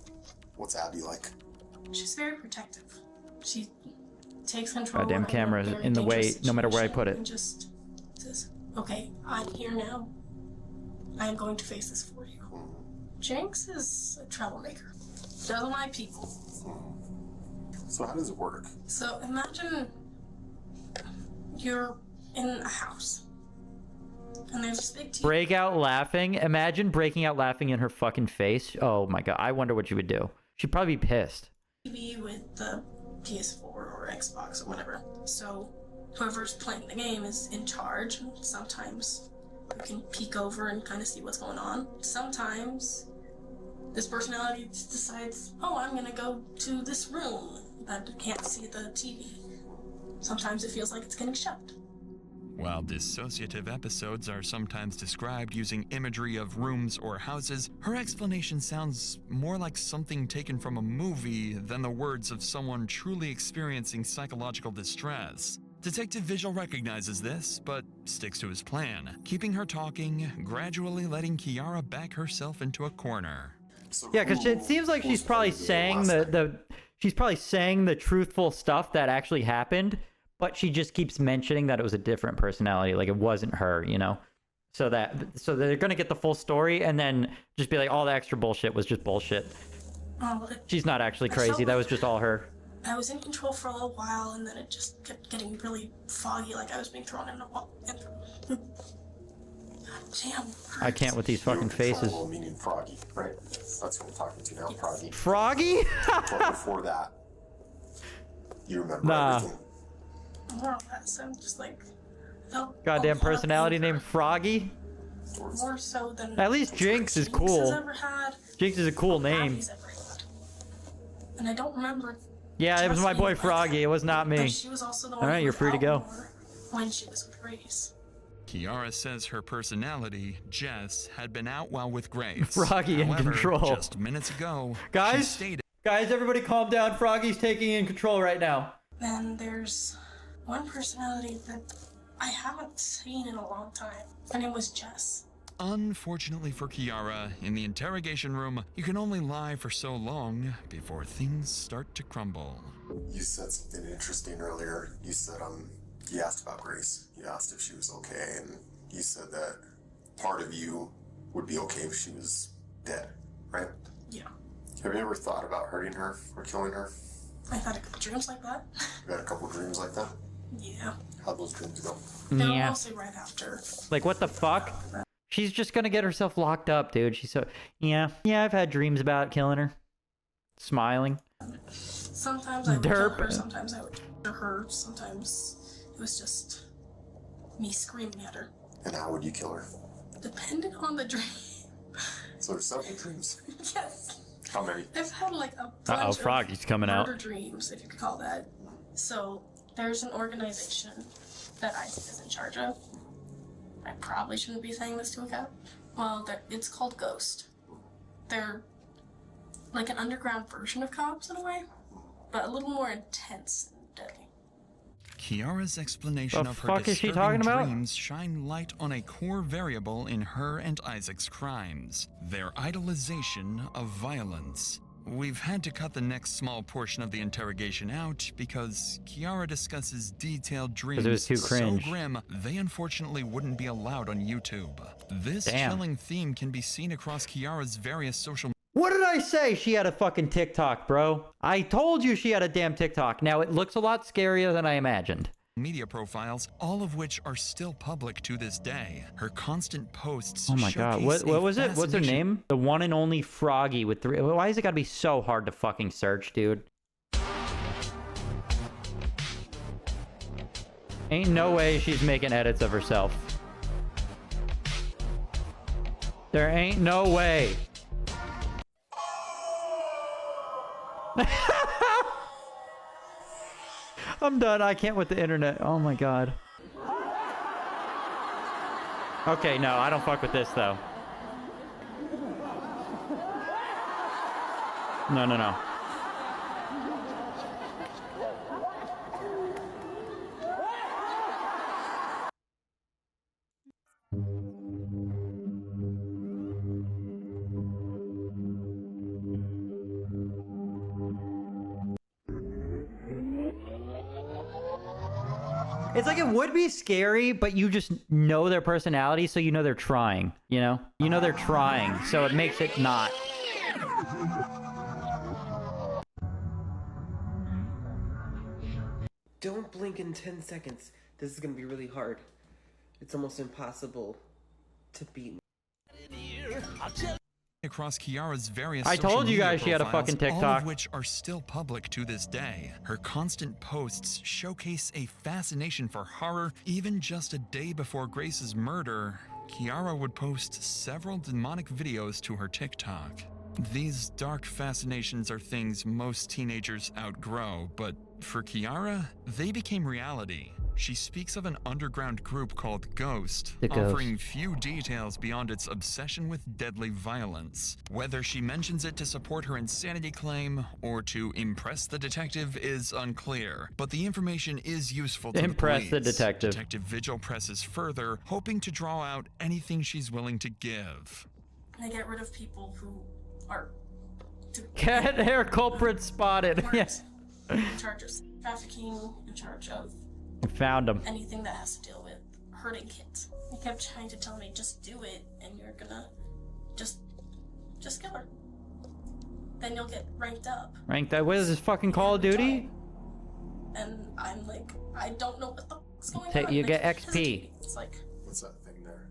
What's Abby like? She's very protective. She takes control. Goddamn of a camera's very in the way, dangerous no matter where I put it. situation and just says, "Okay, I'm here now. I am going to face this for you." Jinx is a troublemaker. Doesn't like people. So how does it work? So imagine you're in a house. And there's this big TV. Break out laughing. Imagine breaking out laughing in her fucking face. Oh my god. I wonder what she would do. She'd probably be pissed. TV with the PS4 or Xbox or whatever. So whoever's playing the game is in charge, and sometimes you can peek over and kind of see what's going on. Sometimes this personality decides, oh, I'm gonna go to this room that can't see the TV. Sometimes it feels like it's getting shut. While dissociative episodes are sometimes described using imagery of rooms or houses, her explanation sounds more like something taken from a movie than the words of someone truly experiencing psychological distress. Detective Visual recognizes this, but sticks to his plan, keeping her talking, gradually letting Kiara back herself into a corner. Yeah, because it seems like she's probably saying she's probably saying the truthful stuff that actually happened, but she just keeps mentioning that it was a different personality, like it wasn't her, you know? So they're gonna get the full story and then just be like, all the extra bullshit was just bullshit. She's not actually crazy. That was just all her. I was in control for a little while, and then it just kept getting really foggy, like I was being thrown in a wall. God damn. I can't with these fucking faces. Meaning Froggy, right? That's what we're talking to now, Froggy. Froggy? But before that, you remember everything. More or less, I'm just like... Goddamn personality named Froggy? More so than... At least Jinx is cool. Ever had, Jinx is a cool name. ever had. And I don't remember... Yeah, it was my boy Froggy. It was not me. But she was also the one Alright, you're free to go. When she was with Grace. Kiara says her personality, Jess, had been out while with Grace. Froggy in However, control. Just minutes ago, guys, everybody calm down. Froggy's taking in control right now. Then there's one personality that I haven't seen in a long time. Her name was Jess. Unfortunately for Kiara, in the interrogation room, you can only lie for so long before things start to crumble. You said something interesting earlier. You said, you asked about Grace. You asked if she was okay, and you said that part of you would be okay if she was dead, right? Yeah. Have you ever thought about hurting her or killing her? I've had a couple dreams like that. You had a couple dreams like that? Yeah. How'd those dreams go? They were mostly right after. Like, what the fuck? She's just gonna get herself locked up, dude. She's so... Yeah, I've had dreams about killing her. Smiling. Sometimes I would kill her, sometimes I would kill her, sometimes it was just me screaming at her. And how would you kill her? Depending on the dream. So there's several dreams. Yes. How many? I've had like a bunch Froggy's coming murder out. dreams, if you could call that. So there's an organization that Isaac is in charge of. I probably shouldn't be saying this to a cat. Well, it's called Ghost. They're like an underground version of cops in a way, but a little more intense and deadly. Kiara's explanation of her fuck is she disturbing talking about? dreams shine light on a core variable in her and Isaac's crimes, their idolization of violence. We've had to cut the next small portion of the interrogation out because Kiara discusses detailed dreams it was too cringe. so grim they unfortunately wouldn't be allowed on YouTube. This chilling theme can be seen across Kiara's various social What did I say? She had a fucking TikTok, bro. I told you she had a damn TikTok. Now, it looks a lot scarier than I imagined. media profiles, all of which are still public to this day. Her constant posts Oh my god, what was it? What's her name? The one and only Froggy with 3... Why is it gotta be so hard to fucking search, dude? Ain't no way she's making edits of herself. There ain't no way. I'm done. I can't with the internet. Oh my god. Okay, no, I don't fuck with this though. No. It's like it would be scary, but you just know their personality, so you know they're trying, you know? You know they're trying, so it makes it not. Don't blink in 10 seconds. This is gonna be really hard. It's almost impossible to beat. Across Kiara's various I told you guys she had a profiles, fucking TikTok. all of which are still public to this day. Her constant posts showcase a fascination for horror. Even just a day before Grace's murder, Kiara would post several demonic videos to her TikTok. These dark fascinations are things most teenagers outgrow, but for Kiara, they became reality. She speaks of an underground group called Ghost, The Ghost. offering few details beyond its obsession with deadly violence. Whether she mentions it to support her insanity claim or to impress the detective is unclear, but the information is useful to Impress the police. detective. Detective Vigil presses further, hoping to draw out anything she's willing to give. I get rid of people who are Cat hair culprit spotted. Yes. in charge of trafficking, in charge of Found him. anything that has to deal with hurting kids. He kept trying to tell me, just do it, and you're gonna just kill her. Then you'll get ranked up. Ranked that. What is this fucking Call of Duty? And I'm like, I don't know what the fuck's going on. You Like, get he's XP. hesitating. It's like, What's that thing there?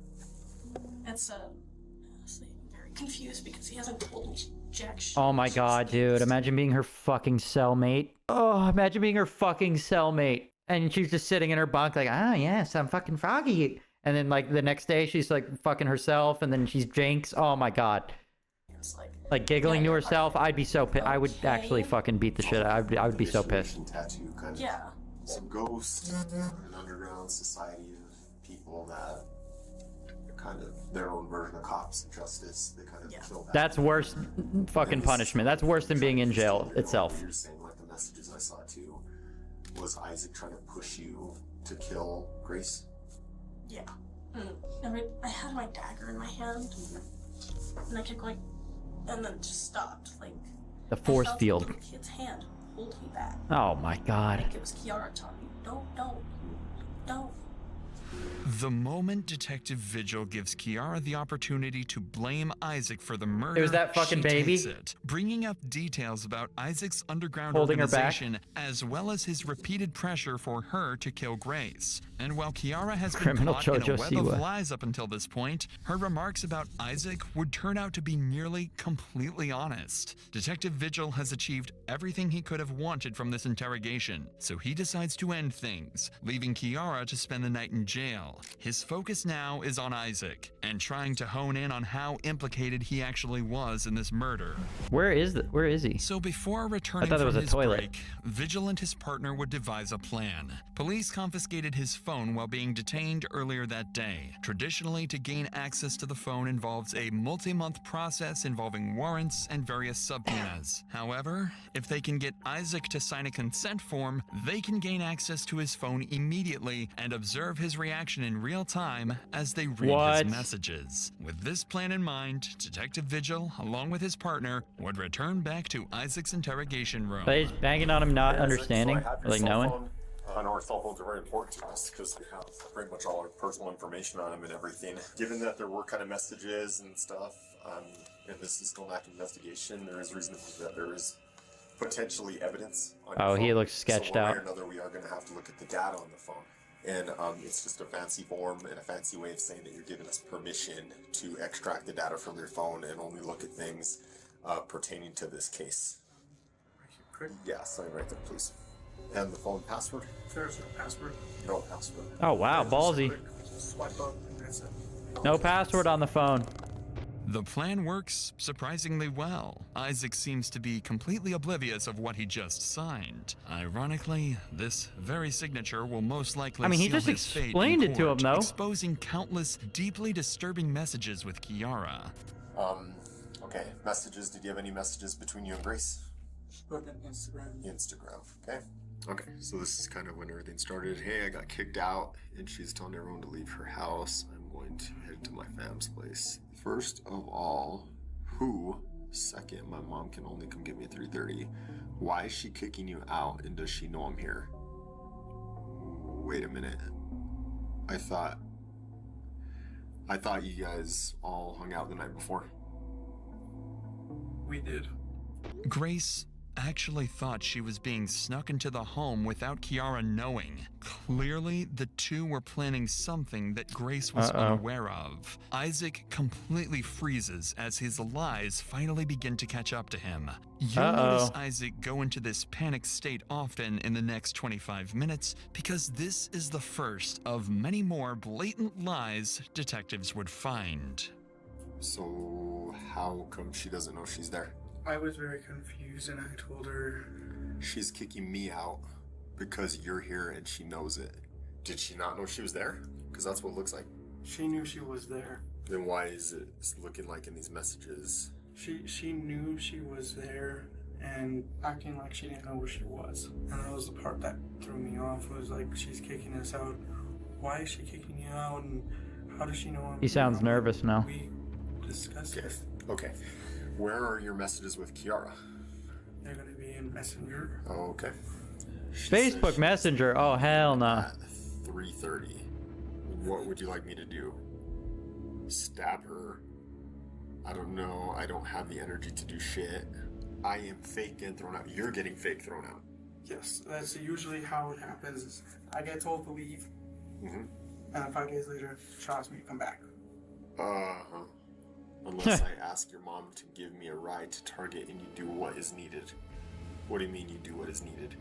it's honestly, I'm very confused because he hasn't told me jack shit. Oh my god, dude. Imagine being her fucking cellmate. Oh, imagine being her fucking cellmate. And she's just sitting in her bunk like, ah, yes, I'm fucking Froggy. And then, like, the next day, she's, like, fucking herself, and then she's Jinx. Oh my god. It's Like, giggling to herself. I'd be so pissed. I would actually fucking beat the shit out. I would be so pissed. Tattoo kind of. Yeah. Some ghosts, an underground society of people that are kind of their own version of cops and justice. They kind of kill that. That's worse fucking punishment. That's worse than being in jail itself. You're saying, like, the messages I saw too. Was Isaac trying to push you to kill Grace? Yeah. I had my dagger in my hand, and I kept going, and then just stopped. Like, The force I felt field. the little kid's hand hold me back. Oh my god. Like it was Kiara telling me, don't. The moment Detective Vigil gives Kiara the opportunity to blame Isaac for the murder, It was that fucking she baby? takes it, bringing up details about Isaac's underground Holding her back? organization, as well as his repeated pressure for her to kill Grace. And while Kiara has been Criminal caught in a Jojo web Siwa. of lies up until this point, her remarks about Isaac would turn out to be nearly completely honest. Detective Vigil has achieved everything he could have wanted from this interrogation, so he decides to end things, leaving Kiara to spend the night in jail. His focus now is on Isaac, and trying to hone in on how implicated he actually was in this murder. Where is he? So before returning thought it from was a his toilet. break, Vigil and his partner would devise a plan. Police confiscated his phone while being detained earlier that day. Traditionally, to gain access to the phone involves a multi-month process involving warrants and various subpoenas. However, if they can get Isaac to sign a consent form, they can gain access to his phone immediately and observe his reaction in real time as they read What? his messages. With this plan in mind, Detective Vigil, along with his partner, would return back to Isaac's interrogation room. But he's banging on him not understanding, So I have or like your cell knowing. phone. I know our cell phones are very important to us because we have pretty much all our personal information on them and everything. Given that there were kind of messages and stuff, and this is still an active investigation, there is reason to believe that there is potentially evidence on your Oh, he phone. looks sketched so one out. way or another, we are going to have to look at the data on the phone. And it's just a fancy form and a fancy way of saying that you're giving us permission to extract the data from your phone and only look at things pertaining to this case. Yeah, sign right there, please. And the phone password? There's no password. No password. Oh wow, ballsy. Swipe up and that's it. No password on the phone. The plan works surprisingly well. Isaac seems to be completely oblivious of what he just signed. Ironically, this very signature will most likely I mean, he seal just his fate in explained it to court, him, though. exposing countless deeply disturbing messages with Kiara. Okay, messages. Did you have any messages between you and Grace? Spoke on Instagram. Instagram, okay. Okay, so this is kind of when everything started. Hey, I got kicked out, and she's telling everyone to leave her house. I'm going to head to my fam's place. First of all, who? Second, my mom can only come get me at 3:30. Why is she kicking you out, and does she know I'm here? Wait a minute. I thought you guys all hung out the night before. We did. Grace actually thought she was being snuck into the home without Kiara knowing. Clearly, the two were planning something that Grace was unaware of. Isaac completely freezes as his lies finally begin to catch up to him. You'll notice Isaac go into this panic state often in the next 25 minutes because this is the first of many more blatant lies detectives would find. So, how come she doesn't know she's there? I was very confused and I told her. She's kicking me out because you're here and she knows it. Did she not know she was there? Because that's what it looks like. She knew she was there. Then why is it looking like in these messages? She knew she was there and acting like she didn't know where she was. And that was the part that threw me off, was like, she's kicking us out. Why is she kicking you out, and how does she know I'm He sounds nervous now. We discussed this. Okay. Where are your messages with Kiara? They're gonna be in Messenger. Oh, okay. Facebook Messenger. Oh, hell no. At 3:30. What would you like me to do? Stab her? I don't know. I don't have the energy to do shit. I am fake getting thrown out. You're getting fake thrown out. Yes, that's usually how it happens. I get told to leave, and 5 days later, she asks me to come back. Unless I ask your mom to give me a ride to Target and you do what is needed. What do you mean you do what is needed?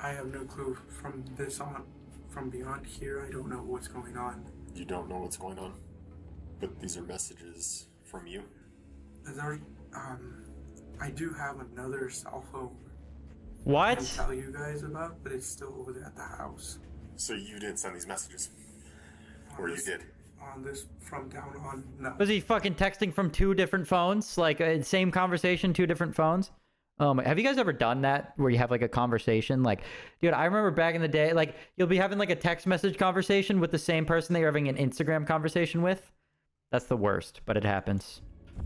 I have no clue. From this on, from beyond here, I don't know what's going on. You don't know what's going on? But these are messages from you? There, I do have another cell phone. What? I can tell you guys about, but it's still over there at the house. So you didn't send these messages? Or you did? On this, from down on, no. Was he fucking texting from 2 different phones? Like, same conversation, 2 different phones? Have you guys ever done that where you have like a conversation? Like, dude, I remember back in the day, like, you'll be having like a text message conversation with the same person that you're having an Instagram conversation with. That's the worst, but it happens.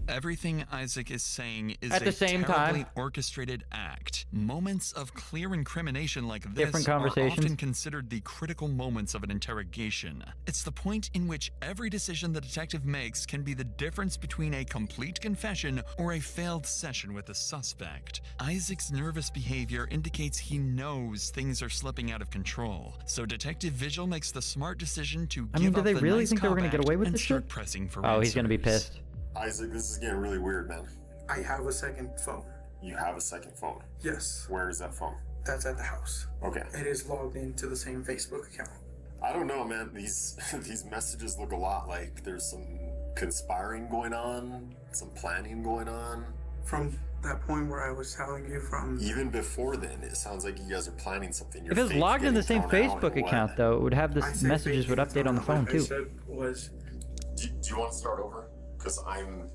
Everything Isaac is saying is At the same terribly time. orchestrated act. Moments of clear incrimination like this Different are conversations. often considered the critical moments of an interrogation. It's the point in which every decision the detective makes can be the difference between a complete confession or a failed session with a suspect. Isaac's nervous behavior indicates he knows things are slipping out of control, so Detective Vigil makes the smart decision to I mean, give do up they the really nice think they were going to cop get away act with and this start shit? pressing for Oh, he's going to be answers. pissed. Isaac, this is getting really weird, man. I have a second phone. You have a second phone? Yes. Where is that phone? That's at the house. Okay. It is logged into the same Facebook account. I don't know, man. These messages look a lot like there's some conspiring going on, some planning going on. From that point where I was telling you from... Even before then, it sounds like you guys are planning something. If it's logged in the same Facebook account, though, it would have the messages would update on the phone, What I too. said was... Do you want to start over? Because I'm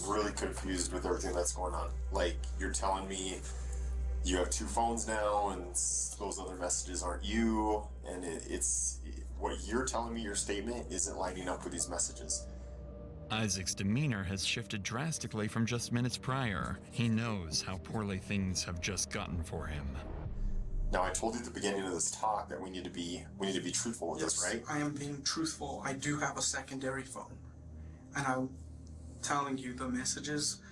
really confused with everything that's going on. Like, you're telling me you have 2 phones now, and those other messages aren't you, and it's what you're telling me, your statement, isn't lining up with these messages. Isaac's demeanor has shifted drastically from just minutes prior. He knows how poorly things have just gotten for him. Now, I told you at the beginning of this talk that we need to be truthful with this, right? I am being truthful. I do have a secondary phone. And I'm telling you, the messages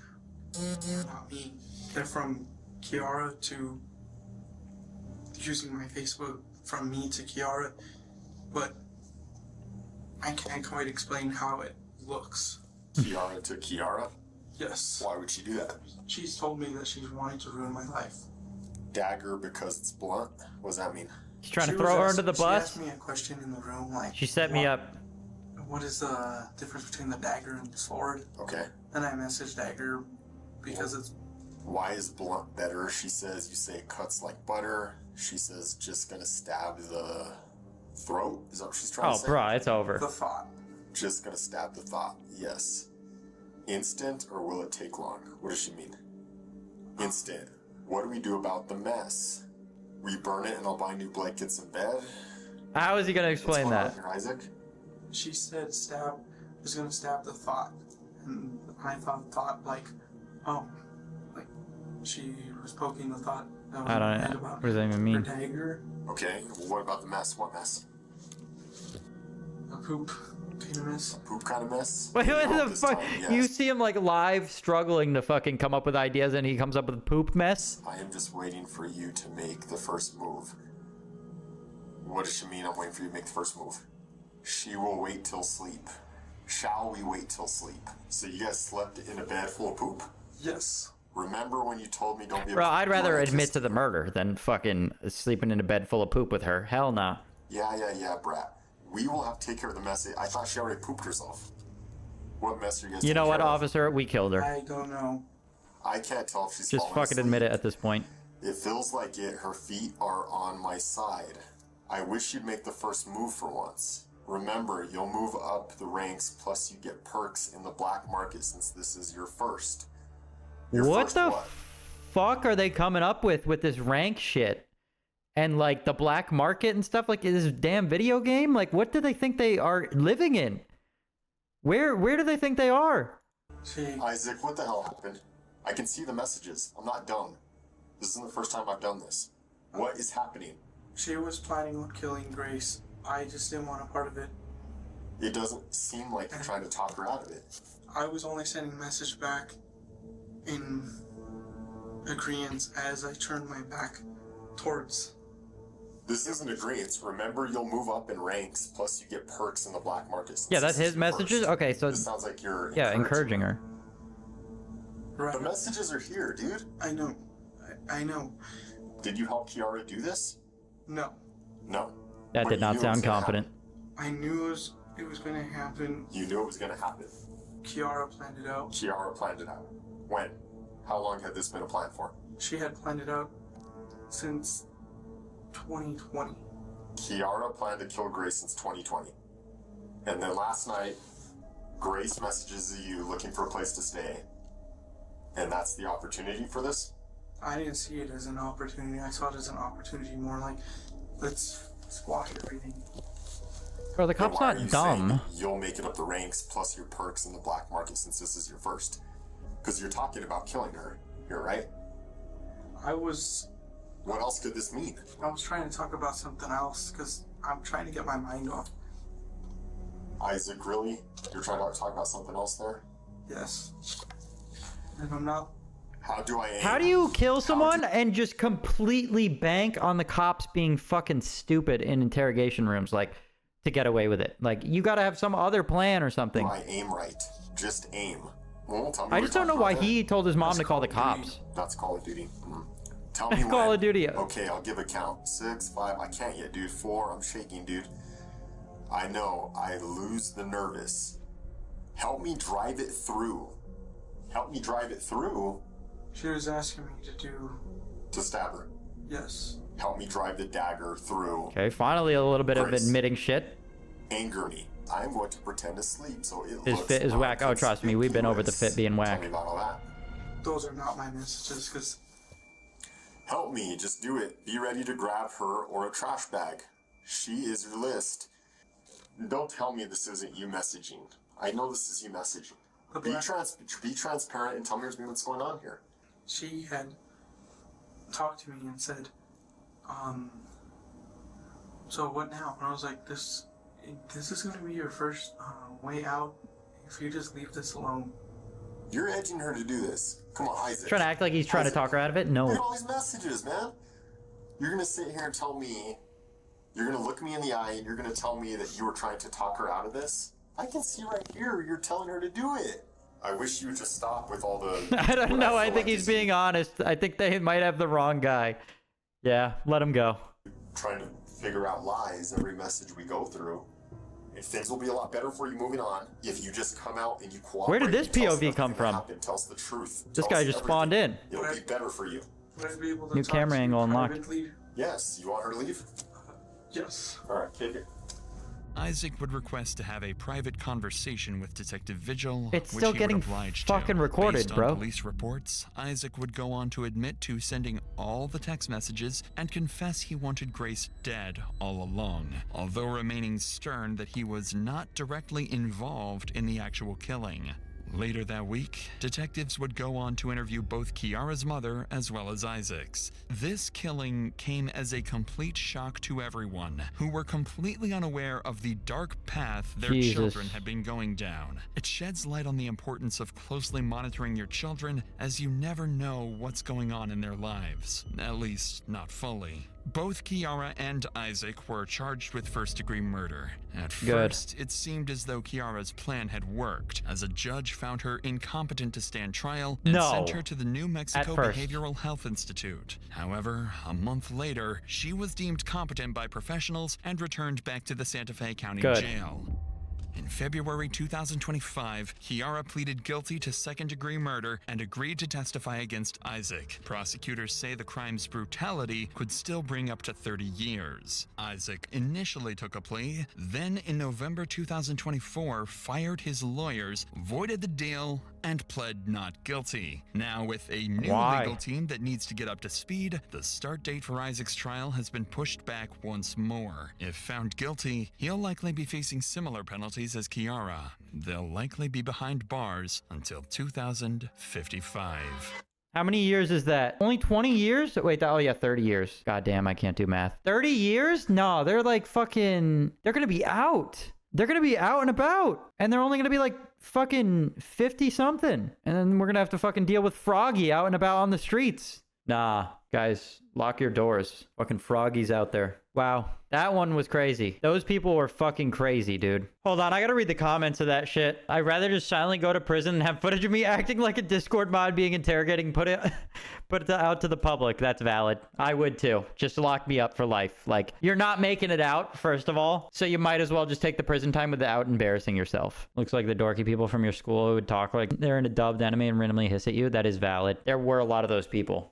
are not me. They're from Kiara to using my Facebook from me to Kiara, but I can't quite explain how it looks. Kiara to Kiara? Yes. Why would she do that? She's told me that she's wanting to ruin my life. Dagger because it's blunt? What does that mean? She's trying to throw her under the She bus? asked me a question in the room, like... She set me up. What is the difference between the dagger and the sword? Okay. And I messaged dagger because it's... Why is blunt better? She says you say it cuts like butter. She says just gonna stab the throat? Is that what she's trying to say? Oh, bro, it's over. The thought. Just gonna stab the thought, yes. Instant, or will it take long? What does she mean? Instant. What do we do about the mess? We burn it and I'll buy new blankets and bed? How is he going to explain that? What's going on here, Isaac? She said was gonna stab the thought. And I thought like, oh, like she was poking the thought. I don't know. What does that even mean? Her dagger. Okay, what about the mess? What mess? A poop kind of mess. Poop kind of mess? Wait, what Oh, the this fuck? time, yes. You see him like live struggling to fucking come up with ideas and he comes up with a poop mess? I am just waiting for you to make the first move. What does she mean I'm waiting for you to make the first move? She will wait till sleep. Shall we wait till sleep? So you guys slept in a bed full of poop? Yes. Remember when you told me don't be... Bro, I'd rather Right, admit just- to the murder than fucking sleeping in a bed full of poop with her. Hell no. Yeah, brat. We will have to take care of the mess. I thought she already pooped herself. What mess are you guys You know taking what, care of? officer? We killed her. I don't know. I can't tell if she's Just fallen fucking asleep. admit it at this point. It feels like it. Her feet are on my side. I wish you'd make the first move for once. Remember, you'll move up the ranks, plus you get perks in the black market since this is your first. What the fuck are they coming up with this rank shit? And like the black market and stuff, like this damn video game? Like what do they think they are living in? Where do they think they are? Isaac, what the hell happened? I can see the messages. I'm not dumb. This isn't the first time I've done this. What is happening? She was planning on killing Grace. I just didn't want a part of it. It doesn't seem like you're trying to talk her out of it. I was only sending a message back in agreement as I turned my back towards. This isn't agreement. Remember, you'll move up in ranks, plus you get perks in the black market. Yeah, that's his messages? Okay, so... This sounds like you're encouraging her. Right. The messages are here, dude. I know. I know. Did you help Kiara do this? No. No. That But did you not knew it sound was gonna confident. I knew it was going to happen. You knew it was going to happen. Kiara planned it out. Kiara planned it out. When? How long had this been a plan for? She had planned it out since 2020. Kiara planned to kill Grace since 2020. And then last night, Grace messages you looking for a place to stay. And that's the opportunity for this? I didn't see it as an opportunity. I saw it as an opportunity more like, let's squash everything. Bro, the cop's Then why are not you dumb. saying You'll make it up the ranks plus your perks in the black market since this is your first. Because you're talking about killing her here, right? What else could this mean? I was trying to talk about something else because I'm trying to get my mind off. Isaac, really? You're trying to talk about something else there? Yes. And I'm not. How do I aim? How do you kill someone and just completely bank on the cops being fucking stupid in interrogation rooms, like, to get away with it? Like, you gotta have some other plan or something. I aim right. Just aim. Well, tell me I what just you're don't know talking why about he then. told his mom That's to call the Call of Duty. cops. That's Call of Duty. Tell me Call when. of Duty. Okay, I'll give a count. 6, 5. I can't yet, dude. 4. I'm shaking, dude. I know. I lose the nervous. Help me drive it through. Help me drive it through. She was asking me to do. To stab her. Yes. Help me drive the dagger through. Okay, finally a little bit of Grace. admitting shit. Anger me. I'm going to pretend to sleep, so it His looks fit is whack. Oh, trust me, we've been over the fit being Tell whack. me about all that. Those are not my messages because. Help me, just do it. Be ready to grab her or a trash bag. She is your list. Don't tell me this isn't you messaging. I know this is you messaging. Be transparent and tell me what's going on here. She had talked to me and said, so what now? And I was like, this is going to be your first way out if you just leave this alone. You're edging her to do this. Come on, Isaac. Trying to act like he's trying to talk her out of it? Look at No. all these messages, man. You're going to sit here and tell me, you're going to look me in the eye and you're going to tell me that you were trying to talk her out of this? I can see right here you're telling her to do it. I wish you would just stop with all the... I don't know. I think he's being honest. I think they might have the wrong guy. Yeah, let him go. Trying to figure out lies every message we go through. And things will be a lot better for you moving on if you just come out and you cooperate. Where did this and tell us POV come everything that from? happened. Tell us the truth. This Tell guy us just everything. spawned in. It'll be better for you. Would I be able to New talk camera to you angle unlocked. privately? Yes, you want her to leave? Yes. Alright, take it. Isaac would request to have a private conversation with Detective Vigil, It's which still he getting would oblige fucking to. recorded, Based bro. On police reports, Isaac would go on to admit to sending all the text messages and confess he wanted Grace dead all along, although remaining stern that he was not directly involved in the actual killing. Later that week, detectives would go on to interview both Kiara's mother as well as Isaac's. This killing came as a complete shock to everyone, who were completely unaware of the dark path their Jesus. children had been going down. It sheds light on the importance of closely monitoring your children, as you never know what's going on in their lives, at least not fully. Both Kiara and Isaac were charged with first-degree murder. At Good. first, it seemed as though Kiara's plan had worked, as a judge found her incompetent to stand trial and No. sent her to the New Mexico At first. Behavioral Health Institute. However, a month later, she was deemed competent by professionals and returned back to the Santa Fe County Good. Jail. In February 2025, Kiara pleaded guilty to second-degree murder and agreed to testify against Isaac. Prosecutors say the crime's brutality could still bring up to 30 years. Isaac initially took a plea, then in November 2024 fired his lawyers, voided the deal, and pled not guilty. Now, with a new legal team that needs to get up to speed, the start date for Isaac's trial has been pushed back once more. If found guilty, he'll likely be facing similar penalties as Kiara. They'll likely be behind bars until 2055. How many years is that? Only 20 years? Wait, oh yeah, 30 years. God damn, I can't do math. 30 years? No, they're like fucking... They're gonna be out. They're gonna be out and about. And they're only gonna be like fucking 50-something. And then we're gonna have to fucking deal with Froggy out and about on the streets. Nah, guys, lock your doors. Fucking Froggy's out there. Wow, that one was crazy. Those people were fucking crazy, dude. Hold on, I gotta read the comments of that shit. I'd rather just silently go to prison and have footage of me acting like a Discord mod being interrogating, put it out to the public. That's valid. I would too. Just lock me up for life. Like, you're not making it out, first of all, so you might as well just take the prison time without embarrassing yourself. Looks like the dorky people from your school who would talk like they're in a dubbed anime and randomly hiss at you. That is valid. There were a lot of those people.